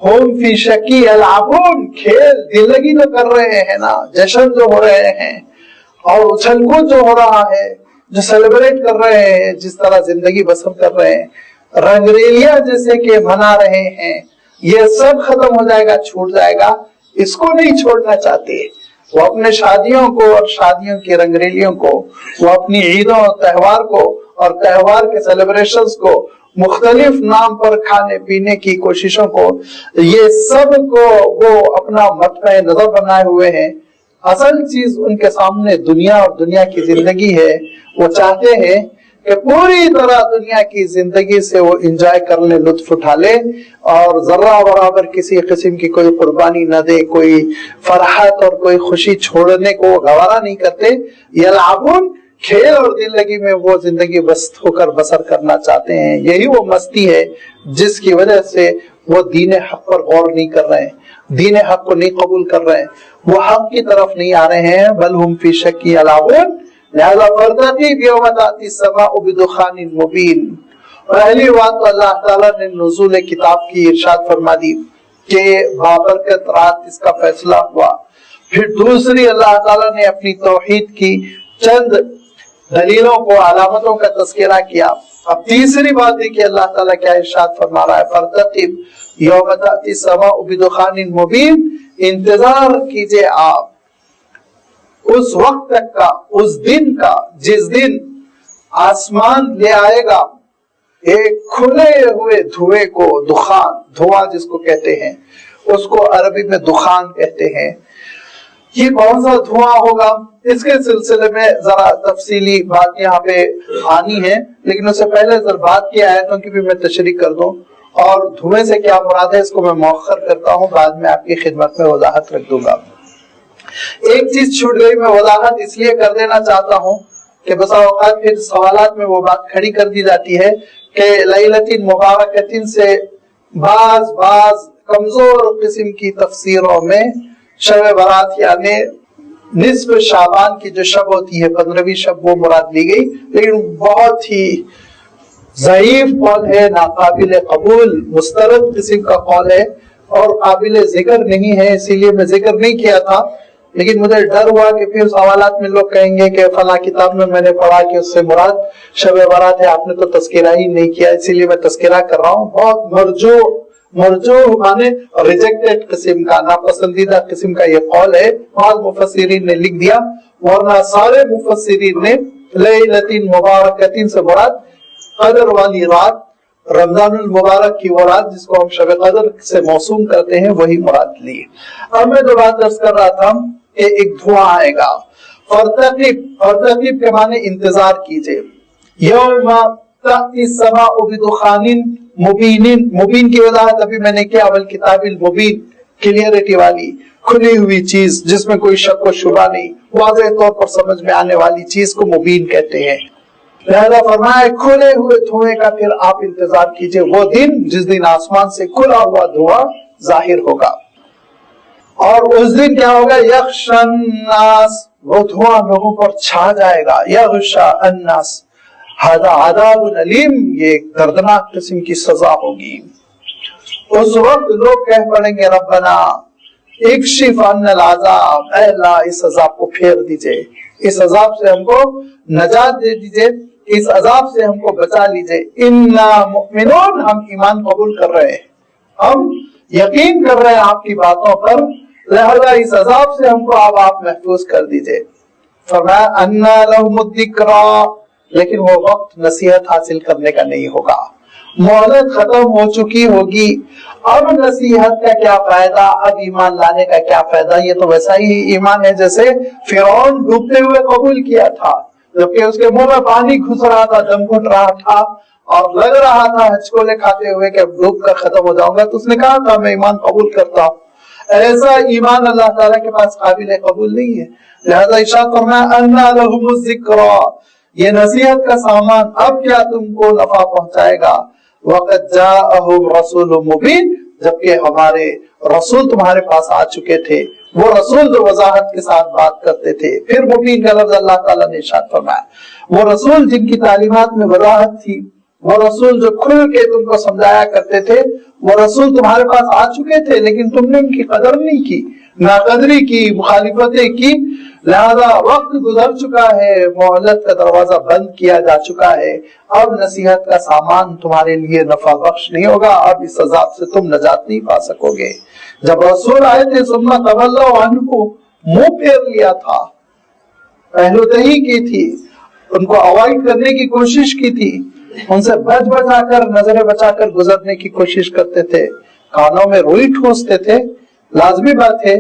ہم فی شک یلعبون، کھیل دلگی جو کر رہے ہیں نا، جشن جو ہو رہے ہیں اور اچھل کود جو ہو رہا ہے، جو سیلیبریٹ کر رہے ہیں، جس طرح زندگی بسر کر رہے ہیں، رنگریلیاں جیسے کہ منا رہے ہیں، یہ سب ختم ہو جائے گا، چھوٹ جائے گا۔ اس کو نہیں چھوڑنا چاہتے، وہ اپنے شادیوں کو اور شادیوں کی رنگریلیوں کو، وہ اپنی عیدوں اور تہوار کو اور تہوار کے سیلیبریشنز کو، مختلف نام پر کھانے پینے کی کوششوں کو، یہ سب کو وہ اپنا مطمع نظر بنائے ہوئے ہیں۔ اصل چیز ان کے سامنے دنیا اور دنیا کی زندگی ہے۔ وہ چاہتے ہیں کہ پوری طرح دنیا کی زندگی سے وہ انجوائے کر لیں، لطف اٹھا لیں، اور ذرہ برابر کسی قسم کی کوئی قربانی نہ دے، کوئی فرحت اور کوئی خوشی چھوڑنے کو گوارا نہیں کرتے۔ یلعبون، کھیل اور دل لگی میں وہ زندگی بست ہو کر بسر کرنا چاہتے ہیں۔ یہی وہ مستی ہے جس کی وجہ سے وہ دین حق پر غور نہیں کر رہے ہیں، دین حق کو نہیں قبول کر رہے ہیں، وہ حق کی طرف نہیں آ رہے ہیں۔ بل ہم فی شک یلعبون، لہذا فارتقب یوم تأتی السماء بدخان مبین۔ پہلی بات تو اللہ تعالیٰ نے نزول کتاب کی ارشاد فرما دی کہ بابرکت رات اس کا فیصلہ ہوا۔ پھر دوسری، اللہ تعالیٰ نے اپنی توحید کی چند دلیلوں کو، علامتوں کا تذکرہ کیا۔ اب تیسری بات ہے کہ اللہ تعالیٰ کیا ارشاد فرما رہا ہے، فارتقب یوم تأتی السماء بدخان مبین، انتظار کیجئے آپ اس وقت تک کا، اس دن کا جس دن آسمان لے آئے گا ایک کھلے ہوئے دھوئے کو، دخان، دھواں جس کو کہتے ہیں، اس کو عربی میں دخان کہتے ہیں۔ یہ کون سا دھواں ہوگا، اس کے سلسلے میں ذرا تفصیلی بات یہاں پہ آنی ہے، لیکن اس سے پہلے ذرا بات کی آیتوں کی بھی میں تشریح کر دوں، اور دھوئے سے کیا مراد ہے اس کو میں مؤخر کرتا ہوں، بعد میں آپ کی خدمت میں وضاحت رکھ دوں گا۔ ایک چیز چھوٹ گئی، میں وضاحت اس لیے کر دینا چاہتا ہوں کہ بسا اوقات پھر سوالات میں وہ بات کھڑی کر دی جاتی ہے کہ لیلۃ مبارکۃ سے بعض کمزور قسم کی تفسیروں میں شب برات یعنی نصف شعبان کی جو شب ہوتی ہے، 15ویں شب، وہ مراد لی گئی، لیکن بہت ہی ضعیف قول ہے، ناقابل قبول، مسترد قسم کا قول ہے اور قابل ذکر نہیں ہے، اسی لیے میں ذکر نہیں کیا تھا۔ لیکن مجھے ڈر ہوا کہ پھر سوالات میں لوگ کہیں گے کہ فلاں کتاب میں نے پڑھا کہ اس سے مراد شب برات ہے، آپ نے تو تذکرہ ہی نہیں کیا، اسی لیے میں تذکرہ کر رہا ہوں۔ بہت مرجوع مانے ریجیکٹڈ قسم کا، ناپسندیدہ قسم کا یہ قول ہے، بعض مفسرین نے لکھ دیا، ورنہ سارے مفسرین نے لیلۃ مبارکۃ سے مراد قدر والی رات، رمضان المبارک کی وہ رات جس کو ہم شب قدر سے موسوم کرتے ہیں، وہی مراد لی۔ اب میں جو بات درس کر رہا تھا کہ ایک دھواں آئے گا، فارتقب کے معنی انتظار کیجئے، یوم تأتی السماء بدخان مبین، مبین کی وضاحت ابھی میں نے کیا، والکتاب المبین، کلیئرٹی والی، کھلی ہوئی چیز جس میں کوئی شک و شبہ نہیں، واضح طور پر سمجھ میں آنے والی چیز کو مبین کہتے ہیں۔ لہذا فرمایا کھلے ہوئے دھوئے کا پھر آپ انتظار کیجئے، وہ دن جس دن آسمان سے کھلا ہوا دھواں ظاہر ہوگا، اور اس دن کیا ہوگا، یغشی الناس، وہ دھواں لوگوں پر چھا جائے گا، یغشی الناس، ھذا عذاب علیم، یہ ایک دردناک قسم کی سزا ہوگی۔ اس وقت لوگ کہہ پڑیں گے ربنا اکشف عنا العذاب، اے اللہ اس عذاب کو پھیر دیجئے، اس عذاب سے ہم کو نجات دے دیجئے، اس عذاب سے ہم کو بچا لیجئے، انا مؤمنون، ہم ایمان قبول کر رہے ہیں، ہم یقین کر رہے ہیں آپ کی باتوں پر، لہذا اس عذاب سے ہم کو اب آپ محفوظ کر دیجئے۔ فرمایا انا لهم الذکریٰ، لیکن وہ وقت نصیحت حاصل کرنے کا نہیں ہوگا، مہلت ختم ہو چکی ہوگی، اب نصیحت کا کیا فائدہ، اب ایمان لانے کا کیا فائدہ؟ یہ تو ویسا ہی ایمان ہے جیسے فرعون ڈوبتے ہوئے قبول کیا تھا، جبکہ اس کے منہ میں پانی گھس رہا تھا، دم گھٹ رہا تھا اور لگ رہا تھا ہچکولے کھاتے ہوئے کہ اب ڈوب کر ختم ہو جاؤں گا، تو اس نے کہا تھا میں ایمان قبول کرتا ہوں۔ ایسا ایمان اللہ تعالیٰ کے پاس قابل قبول نہیں ہے، لہذا ارشاد فرمایا انا لهم الذکریٰ، یہ نصیحت کا سامان اب کیا تم کو نفع پہنچائے گا، وقد جاءہم رسول مبین، جبکہ ہمارے رسول تمہارے پاس آ چکے تھے، وہ رسول جو وضاحت کے ساتھ بات کرتے تھے۔ پھر مبین کا لفظ اللہ تعالیٰ نے ارشاد فرمایا، وہ رسول جن کی تعلیمات میں وضاحت تھی، وہ رسول جو کھل کے تم کو سمجھایا کرتے تھے، وہ رسول تمہارے پاس آ چکے تھے، لیکن تم نے ان کی قدر نہیں کی، ناقدری کی، مخالفتیں کی، لہذا وقت گزر چکا ہے، مہلت کا دروازہ بند کیا جا چکا ہے، اب نصیحت کا سامان تمہارے لیے نفع بخش نہیں ہوگا، اب اس عذاب سے تم نجات نہیں پا سکو گے۔ جب رسول آئے تھے ثم تولوا عنہ، منہ پھیر لیا تھا، پہلو دہی کی تھی، ان کو اوائڈ کرنے کی کوشش کی تھی، ان سے بچ بچا کر، نظریں بچا کر گزرنے کی کوشش کرتے تھے، کانوں میں روئی ٹھوستے تھے۔ لازمی بات ہے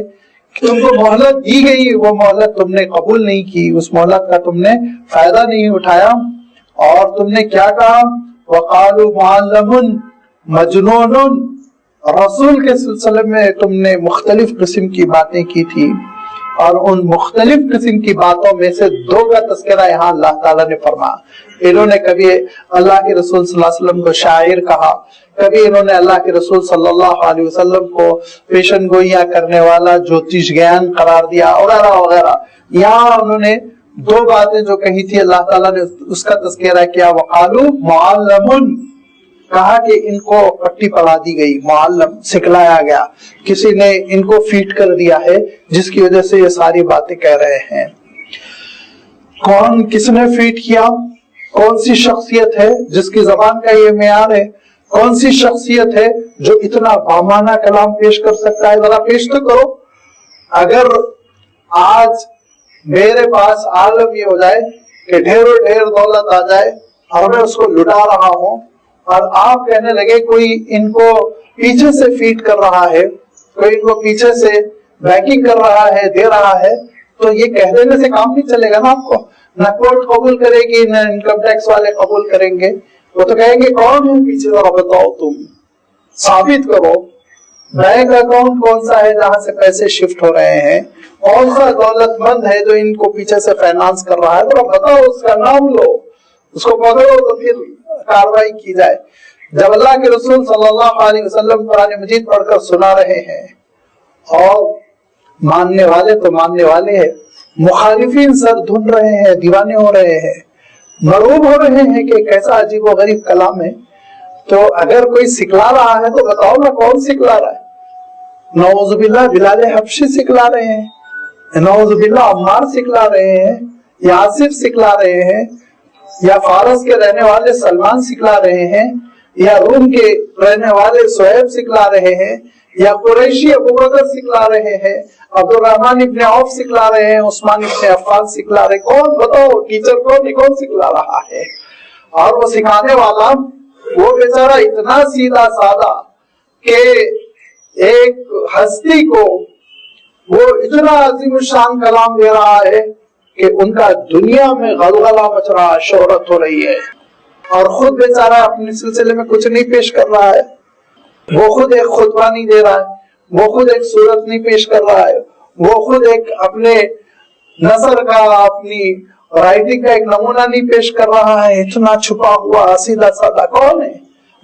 کہ تم کو مہلت دی گئی، وہ مہلت تم نے قبول نہیں کی، اس مہلت کا تم نے فائدہ نہیں اٹھایا، اور تم نے کیا کہا، وقالوا معلم مجنون، رسول کے سلسلے میں تم نے مختلف قسم کی باتیں کی تھی، اور ان مختلف قسم کی باتوں میں سے دو کا تذکرہ یہاں اللہ تعالیٰ نے فرمایا۔ انہوں نے کبھی اللہ کے رسول صلی اللہ علیہ وسلم کو شاعر کہا، کبھی انہوں نے اللہ کے رسول صلی اللہ علیہ وسلم کو پیشن گوئیاں کرنے والا جوتش گیان قرار دیا، وغیرہ وغیرہ۔ یہاں انہوں نے دو باتیں جو کہی تھی اللہ تعالیٰ نے اس کا تذکرہ کیا، وقالوا معلم، کہا کہ ان کو پٹی پڑھا دی گئی، معلم سکھلایا گیا، کسی نے ان کو فیٹ کر دیا ہے جس کی وجہ سے یہ ساری باتیں کہہ رہے ہیں۔ کون کس نے فیٹ کیا؟ کون سی شخصیت ہے جس کی زبان کا یہ معیار ہے؟ کون سی شخصیت ہے جو اتنا بامانہ کلام پیش کر سکتا ہے؟ ذرا پیش تو کرو۔ اگر آج میرے پاس عالم یہ ہو جائے کہ ڈھیروں ڈھیر دولت آ جائے اور میں اس کو لٹا رہا ہوں، اور آپ کہنے لگے کوئی ان کو پیچھے سے فیٹ کر رہا ہے، کوئی ان کو پیچھے سے بیکنگ کر رہا ہے، دے رہا ہے، تو یہ کہہ دینے سے کام نہیں چلے گا نا آپ کو، نہ کورٹ قبول کرے گی، نہ انکم ٹیکس والے قبول کریں گے، وہ تو کہیں گے کون ہے پیچھے، ذرا بتاؤ، تم ثابت کرو، بینک اکاؤنٹ کون سا ہے جہاں سے پیسے شفٹ ہو رہے ہیں، کون سا دولت مند ہے جو ان کو پیچھے سے فائنانس کر رہا ہے، ذرا بتاؤ، اس کا نام لو، اس کو پکڑو تو پھر کاروائی کی جائے۔ جب اللہ کے رسول صلی اللہ علیہ وسلم قرآن مجید پڑھ کر سنا رہے ہیں، اور ماننے والے تو ماننے والے ہیں، مخالفین سر دھن رہے ہیں، دیوانے ہو رہے ہیں، مرعوب ہو رہے ہیں کہ کیسا عجیب و غریب کلام ہے، تو اگر کوئی سکھلا رہا ہے تو بتاؤ نا کون سکھلا رہا ہے؟ نعوذ باللہ بلال حبشی سکھلا رہے ہیں، نعوذ باللہ عمار سکھلا رہے ہیں، یا آصف سکھلا رہے ہیں، یا فارس کے رہنے والے سلمان سکھلا رہے ہیں، یا روم کے رہنے والے سہیب سکھلا رہے ہیں، یا قریشی ابو بکر سکھلا رہے ہیں، عبد الرحمن ابن عوف سکھلا رہے ہیں، عثمان ابن عفان سکھلا رہے ہیں، کون بتاؤ ٹیچر کون سکھلا رہا ہے؟ اور وہ سکھانے والا وہ بیچارہ اتنا سیدھا سادہ کہ ایک ہستی کو وہ اتنا عظیم الشان کلام دے رہا ہے کہ ان کا دنیا میں غلغلہ مچ رہا، شہرت ہو رہی ہے، اور خود بیچارہ اپنے سلسلے میں کچھ نہیں پیش کر رہا ہے، وہ خود ایک خطبہ نہیں دے رہا ہے، وہ خود ایک صورت نہیں پیش کر رہا ہے، وہ خود ایک اپنے نثر کا، اپنی رائٹنگ کا ایک نمونہ نہیں پیش کر رہا ہے، اتنا چھپا ہوا سیدھا سادہ کون ہے؟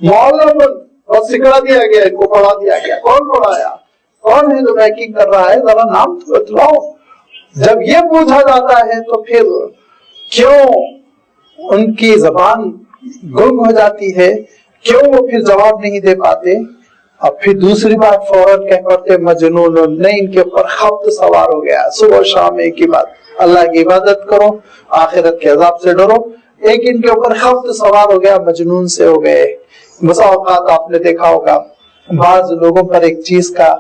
معلم، اور سکھلا دیا گیا، ان کو پڑھا دیا گیا، کون پڑھایا؟ کون ہے جو بیکنگ کر رہا ہے؟ ذرا نام تو بتلاؤ۔ جب یہ پوچھا جاتا ہے تو پھر کیوں ان کی زبان گنگ ہو جاتی ہے، کیوں وہ پھر جواب نہیں دے پاتے؟ اب پھر دوسری بات فوراً کہہ پڑتے مجنون، نہیں ان کے اوپر خبط سوار ہو گیا، صبح شام ایک ہی بات، اللہ کی عبادت کرو، آخرت کے عذاب سے ڈرو، ایک ان کے اوپر خبط سوار ہو گیا، مجنون سے ہو گئے۔ بسا اوقات آپ نے دیکھا ہوگا بعض لوگوں پر ایک چیز کا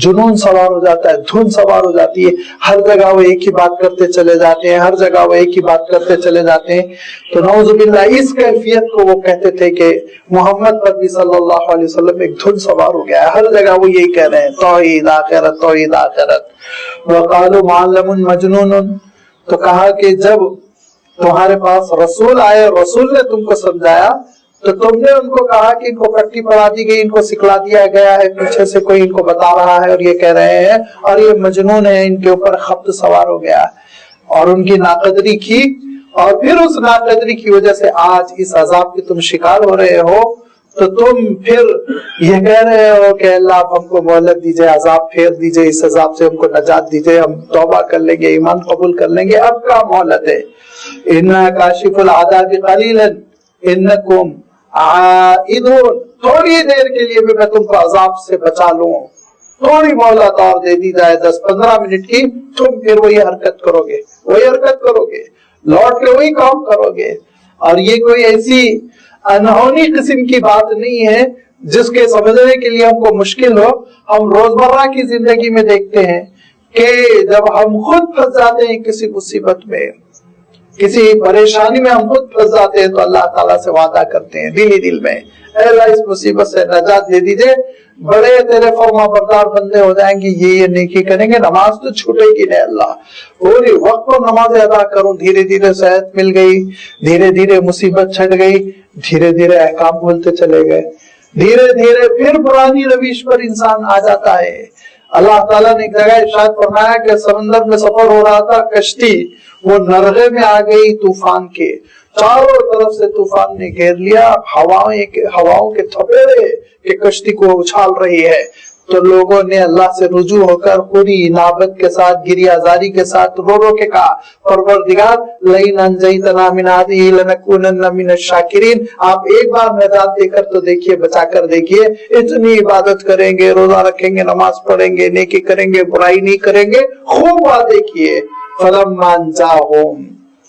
جنون سوار ہو جاتا ہے، دھن سوار ہو جاتی ہے، ہر جگہ وہ ایک ہی بات کرتے چلے جاتے ہیں، ہر جگہ وہ ایک ہی بات کرتے چلے جاتے ہیں۔ تو نعوذ باللہ اس کیفیت کو وہ کہتے تھے کہ محمد پر بھی صلی اللہ علیہ وسلم ایک دھن سوار ہو گیا ہے، ہر جگہ وہ یہی کہہ رہے ہیں توحید آخرت توحید آخرت۔ وقالوا معلم مجنون، تو کہا کہ جب تمہارے پاس رسول آئے، رسول نے تم کو سمجھایا تو تم نے ان کو کہا کہ ان کو پٹی پڑھا دی گئی، ان کو سکھلا دیا گیا ہے، پیچھے سے کوئی ان کو بتا رہا ہے اور یہ کہہ رہے ہیں اور یہ مجنون ہے، ان کے اوپر خبط سوار ہو گیا، اور ان کی ناقدری کی، اور پھر اس ناقدری کی وجہ سے آج اس عذاب کے تم شکار ہو رہے ہو۔ تو تم پھر یہ کہہ رہے ہو کہ اللہ آپ ہم کو مہلت دیجئے، عذاب پھیر دیجئے، اس عذاب سے ہم کو نجات دیجئے، ہم توبہ کر لیں گے، ایمان قبول کر لیں گے، اب کا مہلت ہے؟ اِنَّا کَاشِفُ الْعَذَابِ قَلِيلًا إِنَّكُمْ عائدون، تھوڑی دیر کے لیے بھی میں تم کو عذاب سے بچا لوں، تھوڑی مہلت اور دے دی جائے 10-15 منٹ کی، تم پھر وہی حرکت کرو گے، لوٹ کے وہی کام کرو گے۔ اور یہ کوئی ایسی انہونی قسم کی بات نہیں ہے جس کے سمجھنے کے لیے ہم کو مشکل ہو۔ ہم روزمرہ کی زندگی میں دیکھتے ہیں کہ جب ہم خود پھنس جاتے ہیں کسی مصیبت میں، کسی پریشانی میں ہم خود پھنس جاتے ہیں تو اللہ تعالیٰ سے وعدہ کرتے ہیں دل ہی دل میں، اے اللہ اس مصیبت سے نجات دے دیجئے، بڑے تیرے فرما بردار بندے ہو جائیں گے، یہ نیکی کریں گے، نماز تو چھوٹے گی نہیں اللہ، پوری وقت پر نماز ادا کروں، دھیرے دھیرے صحت مل گئی، دھیرے دھیرے مصیبت چھٹ گئی، دھیرے دھیرے احکام بولتے چلے گئے، دھیرے دھیرے پھر پرانی رویش پر انسان آ جاتا ہے۔ اللہ تعالیٰ نے ایک جگہ ارشاد فرمایا کہ سمندر میں سفر ہو رہا تھا، کشتی وہ نرغے میں آ گئی طوفان کے، چاروں طرف سے طوفان نے گھیر لیا، ہواؤں کے تھپیڑے کہ کشتی کو اچھال رہی ہے، تو لوگوں نے اللہ سے رجوع ہو کر پوری انابت کے ساتھ گریہ زاری کے ساتھ رو رو کے کہا پروردگار لئن انجیتنا من هذه لنکونن من الشاکرین، آپ ایک بار نجات دے کر تو دیکھیے، بچا کر دیکھیے، اتنی عبادت کریں گے، روزہ رکھیں گے، نماز پڑھیں گے، نیکی کریں گے، برائی نہیں کریں گے، خوب وعدے کیے۔ فلما انجاهم،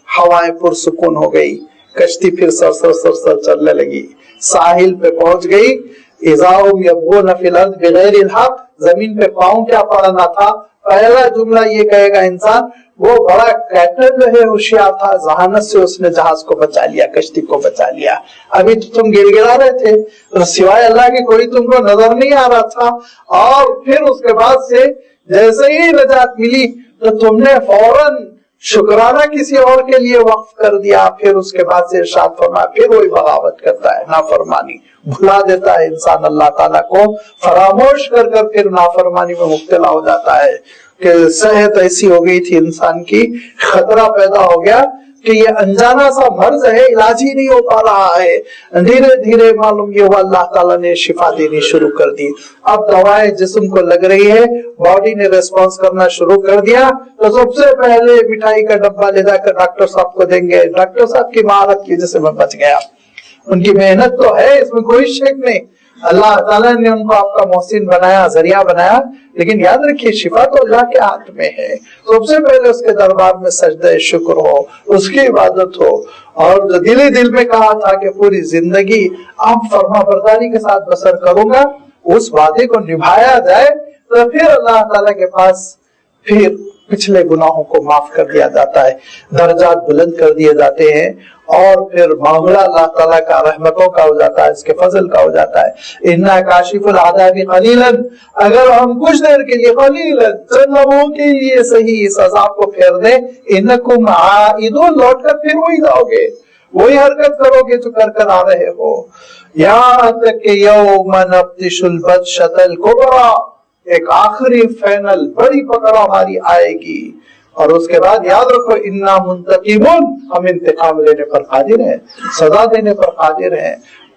ہوائیں پرسکون ہو گئی، کشتی پھر سر چلنے لگی، ساحل پہ پہنچ گئی، اذا هم يبغون في الارض بغیر الحق، زمین پہ پاؤں کیا پڑنا تھا، پہلا جملہ یہ کہے گا انسان، وہ بڑا کیپٹن جو ہے ہوشیار تھا، ذہانت سے اس نے جہاز کو بچا لیا، کشتی کو بچا لیا، ابھی تو تم گر گرا رہے تھے، سوائے اللہ کے کوئی تم کو نظر نہیں آ رہا تھا، اور پھر اس کے بعد سے جیسے ہی نجات ملی تو تم نے فوراً شکرانہ کسی اور کے لیے وقف کر دیا، پھر اس کے بعد سے ارشاد فرمایا پھر وہی بغاوت کرتا ہے، نافرمانی بھلا دیتا ہے انسان اللہ تعالیٰ کو، فراموش کر کر پھر نافرمانی میں مبتلا ہو جاتا ہے کہ صحت ایسی ہو گئی تھی انسان کی، خطرہ پیدا ہو گیا کہ یہ انجانا سا مرض ہے، علاج ہی نہیں ہو پا رہا ہے، دھیرے دھیرے معلوم یہ ہوا اللہ تعالیٰ نے شفا دینی شروع کر دی، اب دوائیں جسم کو لگ رہی ہے، باڈی نے ریسپانس کرنا شروع کر دیا، تو سب سے پہلے مٹھائی کا ڈبہ لے جا کر ڈاکٹر صاحب کو دیں گے، ڈاکٹر صاحب کی مہارت کی وجہ سے میں بچ گیا، ان کی محنت تو ہے اس میں کوئی شک نہیں، اللہ تعالیٰ نے ان کو آپ کا محسن بنایا، ذریعہ بنایا، لیکن یاد رکھیے شفا تو اللہ کے ہاتھ میں ہے، سب سے پہلے اس کے دربار میں سجدہ شکر ہو، اس کی عبادت ہو، اور جو دل میں کہا تھا کہ پوری زندگی آپ فرما برداری کے ساتھ بسر کروں گا، اس وعدے کو نبھایا جائے تو پھر اللہ تعالیٰ کے پاس پھر پچھلے گناہوں کو معاف کر دیا جاتا ہے، درجات بلند کر دیے جاتے ہیں، اور پھر معاملہ اللہ تعالیٰ کا رحمتوں کا ہو جاتا ہے، اس کے فضل کا ہو جاتا ہے۔ اِنَّا کَاشِفُ الْعَذَابِ قَلِيلًا، اگر ہم کچھ دیر کے لیے قلیلاً چند لمحوں کے لیے صحیح اس عذاب کو پھیر دیں، اِنَّكُمْ عَائِدُونَ، لوٹ کر پھر وہی جاؤ گے، وہی حرکت کرو گے جو کر آ رہے ہو، یہاں تک کہ یوم نبطش البطشۃ الکبریٰ، ایک آخری فائنل بڑی پکڑ ہماری آئے گی، اور اس کے بعد یاد رکھو انا منتقمون، ہم انتقام لینے پر قادر ہیں، سزا دینے پر قادر ہیں،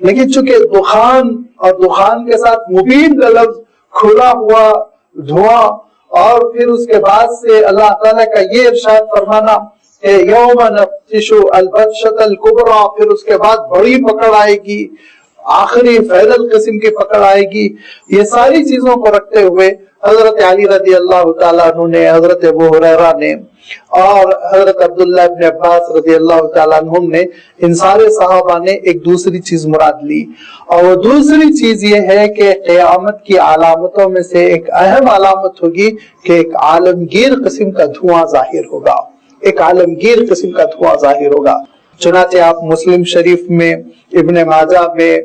لیکن چونکہ دخان اور دخان کے ساتھ مبین کا لفظ کھلا ہوا دھواں، اور پھر اس کے بعد سے اللہ تعالیٰ کا یہ ارشاد فرمانا کہ یوم نبطش البطشۃ الکبریٰ، پھر اس کے بعد بڑی پکڑ آئے گی، آخری فیصل قسم کی پکڑ آئے گی، یہ ساری چیزوں کو رکھتے ہوئے حضرت علی رضی اللہ تعالیٰ عنہ نے، حضرت ابو ہریرہ نے اور حضرت عبداللہ ابن عباس رضی اللہ تعالیٰ عنہ نے، ان سارے صحابہ نے ایک دوسری چیز مراد لی، اور وہ دوسری چیز یہ ہے کہ قیامت کی علامتوں میں سے ایک اہم علامت ہوگی کہ ایک عالمگیر قسم کا دھواں ظاہر ہوگا، ایک عالمگیر قسم کا دھواں ظاہر ہوگا۔ چنانچہ آپ مسلم شریف میں، ابن ماجہ میں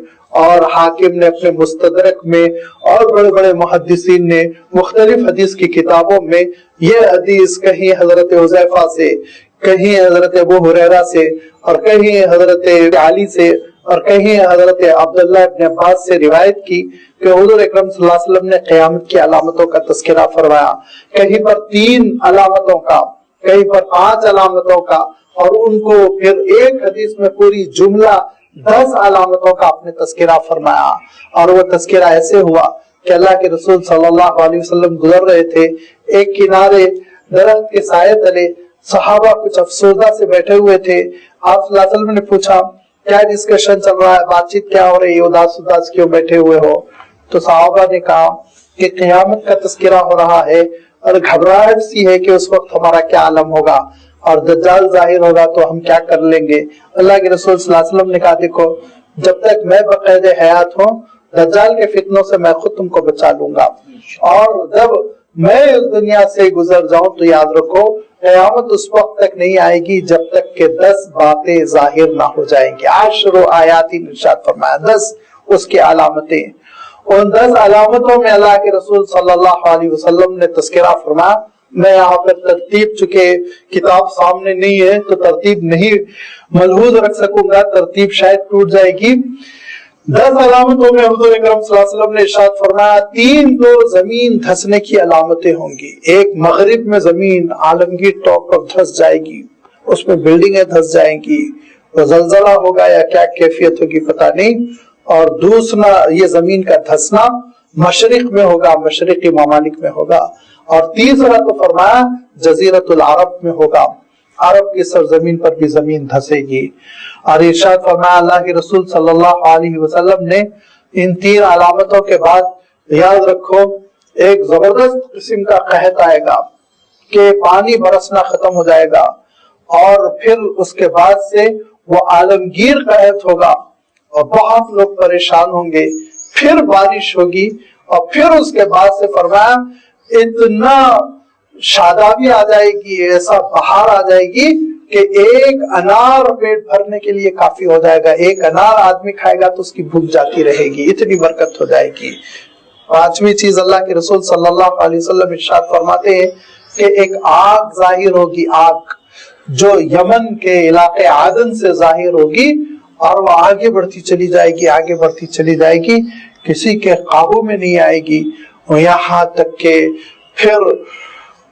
اور حاکم نے اپنے مستدرک میں اور بڑے بڑے محدثین نے مختلف حدیث کی کتابوں میں یہ حدیث کہیں حضرت حذیفہ سے، کہیں حضرت ابو ہریرہ سے، اور کہیں حضرت علی سے، اور کہیں حضرت عبداللہ ابن عباس سے روایت کی کہ حضور اکرم صلی اللہ علیہ وسلم نے قیامت کی علامتوں کا تذکرہ فرمایا، کہیں پر 3 علامتوں کا، کہیں پر 5 علامتوں کا، اور ان کو پھر ایک حدیث میں پوری جملہ 10 علامتوں کا آپ نے تذکرہ فرمایا۔ اور وہ تذکرہ ایسے ہوا کہ اللہ کے رسول صلی اللہ علیہ وسلم گزر رہے تھے، ایک کنارے درخت کے سائے تلے صحابہ کچھ افسردہ سے بیٹھے ہوئے تھے، آپ صلی اللہ علیہ وسلم نے پوچھا کیا ڈسکشن چل رہا ہے، بات چیت کیا ہو رہی ہے، اداس کیوں بیٹھے ہوئے ہو؟ تو صحابہ نے کہا کہ قیامت کا تذکرہ ہو رہا ہے اور گھبراہٹ سی ہے کہ اس وقت ہمارا کیا عالم ہوگا، اور دجال ظاہر ہوگا تو ہم کیا کر لیں گے۔ اللہ کے رسول صلی اللہ علیہ وسلم نے کہا دیکھو جب تک میں بقید حیات ہوں دجال کے فتنوں سے میں خود تم کو بچا لوں گا، اور جب میں اس دنیا سے گزر جاؤں تو یاد رکھو قیامت اس وقت تک نہیں آئے گی جب تک کہ 10 باتیں ظاہر نہ ہو جائیں گی۔ 10 آیات ارشاد فرمایا، 10 اس کی علامتیں، ان 10 علامتوں میں اللہ کے رسول صلی اللہ علیہ وسلم نے تذکرہ فرمایا۔ میں یہاں پر ترتیب چونکہ کتاب سامنے نہیں ہے تو ترتیب نہیں ملحوظ رکھ سکوں گا، ترتیب شاید ٹوٹ جائے گی۔ 10 علامتوں میں حضور اکرم صلی اللہ علیہ وسلم نے ارشاد فرمایا 3 تو زمین دھسنے کی علامتیں ہوں گی، ایک مغرب میں زمین عالمگیر طور پر دھس جائے گی، اس میں بلڈنگیں دھس جائیں گی، وہ زلزلہ ہوگا یا کیا کیفیت ہوگی پتہ نہیں، اور دوسرا یہ زمین کا دھسنا مشرق میں ہوگا، مشرقی ممالک میں ہوگا، اور تیسرا تو فرمایا جزیرت العرب میں ہوگا، عرب کی سرزمین پر بھی زمین دھسے گی۔ اور ارشاد فرمایا اللہ کے رسول صلی اللہ علیہ وسلم نے ان 3 علامتوں کے بعد یاد رکھو ایک زبردست قسم کا قحط آئے گا کہ پانی برسنا ختم ہو جائے گا، اور پھر اس کے بعد سے وہ عالمگیر قحط ہوگا اور بہت لوگ پریشان ہوں گے، پھر بارش ہوگی، اور پھر اس کے بعد سے فرمایا اتنا شادابی آ جائے گی، ایسا بہار آ جائے گی کہ ایک انار پیٹ بھرنے کے لیے کافی ہو جائے گا، ایک انار آدمی کھائے گا تو اس کی بھوک جاتی رہے گی، اتنی برکت ہو جائے گی۔ 5ویں چیز اللہ کے رسول صلی اللہ علیہ وسلم ارشاد فرماتے ہیں کہ ایک آگ ظاہر ہوگی، آگ جو یمن کے علاقے عدن سے ظاہر ہوگی، اور وہ آگے بڑھتی چلی جائے گی، آگے بڑھتی چلی جائے گی، کسی کے قابو میں نہیں آئے گی، یہاں تک کہ پھر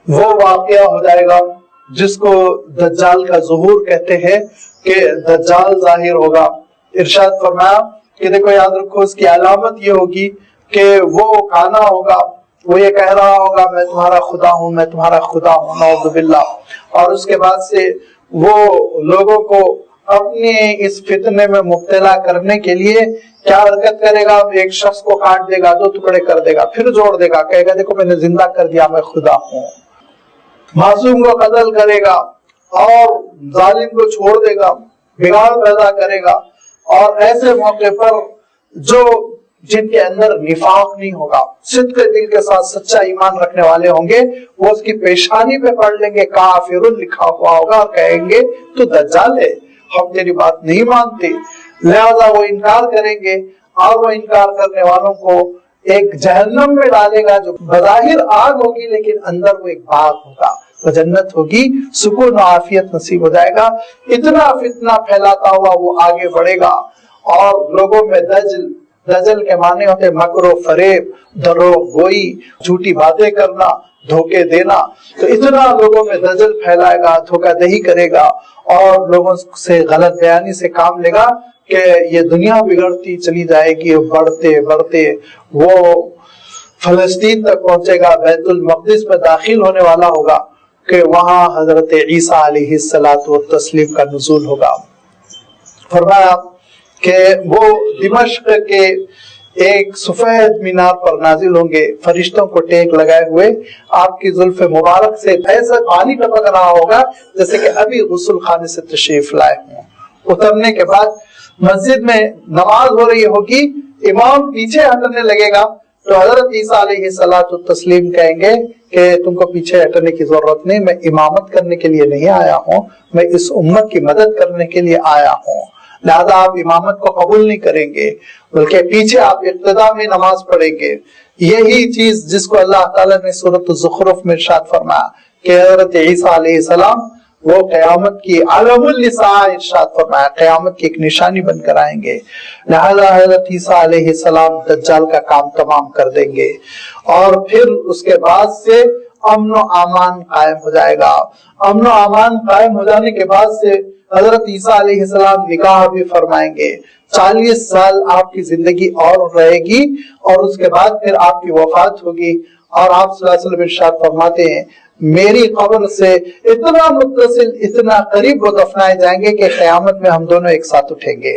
وہ واقعہ ہو جائے گا جس کو دجال کا ظہور کہتے ہیں کہ دجال ظاہر ہوگا۔ ارشاد فرمایا کہ دیکھو یاد رکھو اس کی علامت یہ ہوگی کہ وہ کانا ہوگا، وہ یہ کہہ رہا ہوگا میں تمہارا خدا ہوں، میں تمہارا خدا ہوں، نعوذ باللہ، اور اس کے بعد سے وہ لوگوں کو اپنے اس فتنے میں مبتلا کرنے کے لیے کیا حرکت کرے گا، ایک شخص کو کاٹ دے گا، 2 ٹکڑے کر دے گا، پھر جوڑ دے گا، کہے گا دیکھو میں نے زندہ کر دیا، میں خدا ہوں، معصوم کو قتل کرے گا اور ظالم کو چھوڑ دے گا، بگاڑ پیدا کرے گا، اور ایسے موقع پر جو جن کے اندر نفاق نہیں ہوگا، صدق دل کے ساتھ سچا ایمان رکھنے والے ہوں گے، وہ اس کی پیشانی پہ پڑھ لیں گے کافر لکھا ہوا ہوگا، اور کہیں گے تو دجال ہے، ہم تیری بات نہیں مانتے، لہذا وہ انکار کریں گے، اور وہ انکار کرنے والوں کو ایک جہنم میں ڈالے گا جو بظاہر آگ ہوگی لیکن اندر وہ ایک باغ ہوگا، وہ جنت ہوگی، سکون و عافیت نصیب ہو جائے گا۔ اتنا فتنہ پھیلاتا ہوا وہ آگے بڑھے گا، اور لوگوں میں دجل کے معنی ہوتے مکر و فریب، دروغ گوئی، جھوٹی باتیں کرنا، دھوکے دینا، تو اتنا لوگوں میں دجل پھیلائے گا، دھوکہ دہی کرے گا، اور لوگوں سے غلط بیانی سے کام لے گا کہ یہ دنیا بگڑتی چلی جائے گی، بڑھتے بڑھتے وہ فلسطین تک پہنچے گا، بیت المقدس میں داخل ہونے والا ہوگا کہ وہاں حضرت عیسیٰ علیہ السلام کا نزول ہوگا۔ فرمایا کہ وہ دمشق کے ایک سفید مینار پر نازل ہوں گے، فرشتوں کو ٹیک لگائے ہوئے، آپ کی زلف مبارک سے ایسا پانی ٹپک رہا ہوگا جیسے کہ ابھی غسل خانے سے تشریف لائے ہوں۔ اترنے کے بعد مسجد میں نماز ہو رہی ہوگی، امام پیچھے ہٹنے لگے گا تو حضرت عیسیٰ علیہ السلام کہیں گے کہ تم کو پیچھے ہٹنے کی ضرورت نہیں، میں امامت کرنے کے لیے نہیں آیا ہوں، میں اس امت کی مدد کرنے کے لیے آیا ہوں، لہذا آپ امامت کو قبول نہیں کریں گے بلکہ پیچھے آپ اقتداء میں نماز پڑھیں گے۔ یہی چیز جس کو اللہ تعالیٰ نے سورۃ الزخرف میں ارشاد فرمایا کہ حضرت عیسیٰ علیہ السلام وہ قیامت کی علم النساء ارشاد فرمایا، قیامت کی ایک نشانی بن کر آئیں گے، لہذا حضرت عیسیٰ علیہ السلام دجال کا کام تمام کر دیں گے، اور پھر اس کے بعد سے امن و امان قائم ہو جائے گا۔ امن و امان قائم ہو جانے کے بعد سے حضرت عیسیٰ علیہ السلام نکاح بھی فرمائیں گے، 40 سال آپ کی زندگی اور رہے گی، اور اس کے بعد پھر آپ کی وفات ہوگی، اور آپ صلی اللہ علیہ وسلم ارشاد فرماتے ہیں میری قبر سے اتنا متصل، اتنا قریب وہ دفنائے جائیں گے کہ قیامت میں ہم دونوں ایک ساتھ اٹھیں گے۔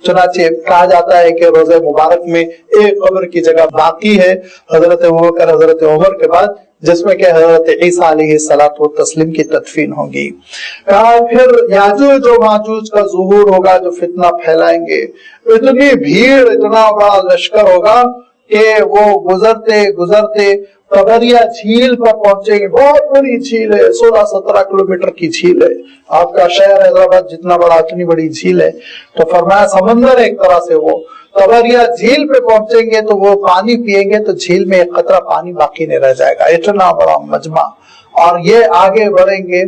چنانچہ کہا جاتا ہے کہ روزہ مبارک میں ایک قبر کی جگہ باقی ہے حضرت ابوبکر حضرت عمر کے بعد، جس میں کہ حضرت عیسیٰ علیہ السلام کی تدفین ہوگی۔ کہا پھر یاجوج و ماجوج کا ظہور ہوگا جو فتنہ پھیلائیں گے، اتنی بھیڑ، اتنا بڑا لشکر ہوگا کہ وہ گزرتے گزرتے طبریہ جھیل پر پہنچیں گے۔ بہت بڑی جھیل ہے، 16-17 کلومیٹر کی جھیل ہے، آپ کا شہر حیدرآباد جتنا بڑا اتنی بڑی جھیل ہے، تو فرمایا سمندر ایک طرح سے وہ طبریہ جھیل پہ پہنچیں گے تو وہ پانی پیئیں گے تو جھیل میں ایک قطرہ پانی باقی نہیں رہ جائے گا، اتنا بڑا مجمع۔ اور یہ آگے بڑھیں گے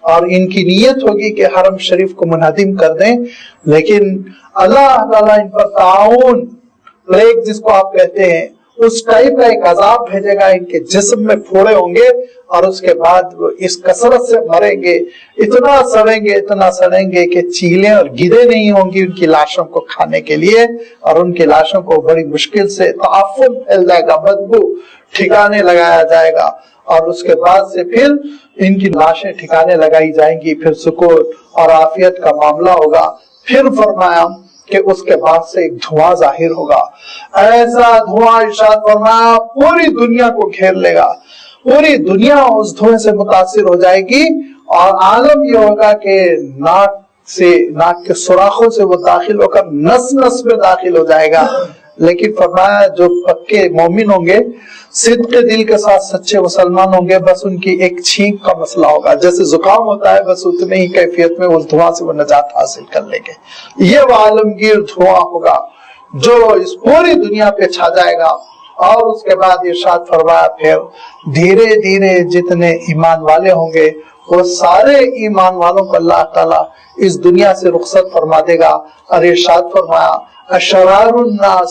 اور ان کی نیت ہوگی کہ حرم شریف کو منہدم کر دیں، لیکن اللہ تعالیٰ ان پر تعاون پلیگ جس کو آپ کہتے ہیں اس ٹائپ کا ایک عذاب بھیجے گا، ان کے جسم میں پھوڑے ہوں گے اور اس کے بعد وہ اس کثرت سے مریں گے، اتنا سڑیں گے کہ چیلیں اور گدے نہیں ہوں گی ان کی لاشوں کو کھانے کے لیے، اور ان کی لاشوں کو بڑی مشکل سے تعفن پھیل جائے گا، بدبو ٹھکانے لگایا جائے گا، اور اس کے بعد سے پھر ان کی لاشیں ٹھکانے لگائی جائیں گی، پھر سکون اور عافیت کا معاملہ ہوگا۔ پھر فرمایا کہ اس کے بعد سے ایک دھواں ظاہر ہوگا، ایسا دھواں ارشاد فرمایا پوری دنیا کو گھیر لے گا، پوری دنیا اس دھوئیں سے متاثر ہو جائے گی، اور عالم یہ ہوگا کہ ناک کے سوراخوں سے وہ داخل ہو کر نس نس میں داخل ہو جائے گا۔ لیکن فرمایا جو پکے مومن ہوں گے، صدق دل کے ساتھ سچے مسلمان ہوں گے، بس ان کی ایک چھینک کا مسئلہ ہوگا، جیسے زکام ہوتا ہے بس اتنے ہی کیفیت میں اس دھواں سے وہ نجات حاصل کر لیں گے۔ یہ وہ عالمگیر دھواں ہوگا جو اس پوری دنیا پہ چھا جائے گا، اور اس کے بعد ارشاد فرمایا پھر دھیرے دھیرے جتنے ایمان والے ہوں گے وہ سارے ایمان والوں کو اللہ تعالیٰ اس دنیا سے رخصت فرما دے گا، اور ارشاد فرمایا اشرار الناس،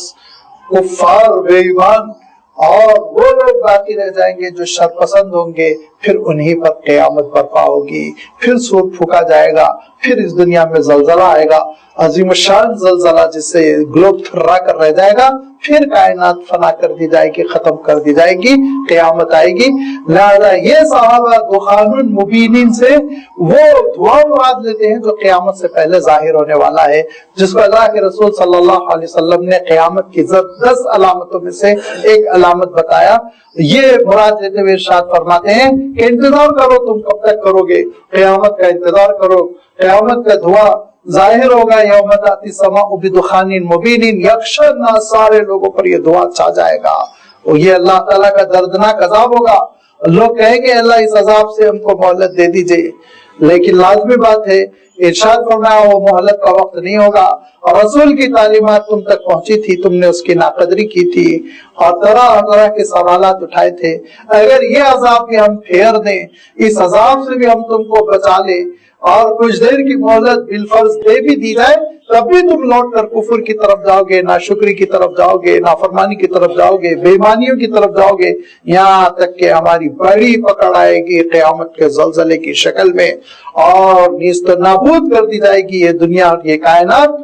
کفار بے ایمان، اور وہ لوگ باقی رہ جائیں گے جو شر پسند ہوں گے، پھر انہی پر قیامت برپا ہوگی، پھر سور پھونکا جائے گا، پھر اس دنیا میں زلزلہ آئے گا، عظیم الشان زلزلہ جس سے گلوب تھرا کر رہ جائے گا، پھر کائنات فنا کر دی جائے گی، ختم کر دی جائے گی، قیامت آئے گی۔ لہذا یہ صحابہ دخان مبینین سے وہ دعا مراد لیتے ہیں جو قیامت سے پہلے ظاہر ہونے والا ہے، جس کو اللہ کے رسول صلی اللہ علیہ وسلم نے قیامت کی 10 علامتوں میں سے ایک علامت بتایا۔ یہ مراد لیتے ہوئے ارشاد فرماتے ہیں کہ انتظار کرو، تم کب تک کرو گے؟ قیامت کا انتظار کرو، قیامت کا دعا ظاہر ہوگا، یوم تأتی السماء بدخان مبین، یغشی الناس، سارے لوگوں پر یہ دعا چھا جائے گا، اور یہ اللہ تعالیٰ کا دردناک عذاب ہوگا۔ لوگ کہیں گے اللہ اس عذاب سے ہم کو مہلت دے دیجئے، لیکن لازمی بات ہے ارشاد فرمایا وہ مہلت کا وقت نہیں ہوگا، اور رسول کی تعلیمات تم تک پہنچی تھی، تم نے اس کی ناقدری کی تھی اور طرح طرح کے سوالات اٹھائے تھے۔ اگر یہ عذاب بھی ہم پھیر دیں، اس عذاب سے بھی ہم تم کو بچا لیں اور کچھ دیر کی مہلت بالفرض دے بھی دی جائے، تب بھی تم لوٹ کر کفر کی طرف جاؤ گے، ناشکری کی طرف جاؤ گے، نافرمانی کی طرف جاؤ گے، بے ایمانیوں کی طرف جاؤ گے، یہاں تک کہ ہماری بڑی پکڑ آئے گی قیامت کے زلزلے کی شکل میں، اور نیست و نابود کر دی جائے گی یہ دنیا اور یہ کائنات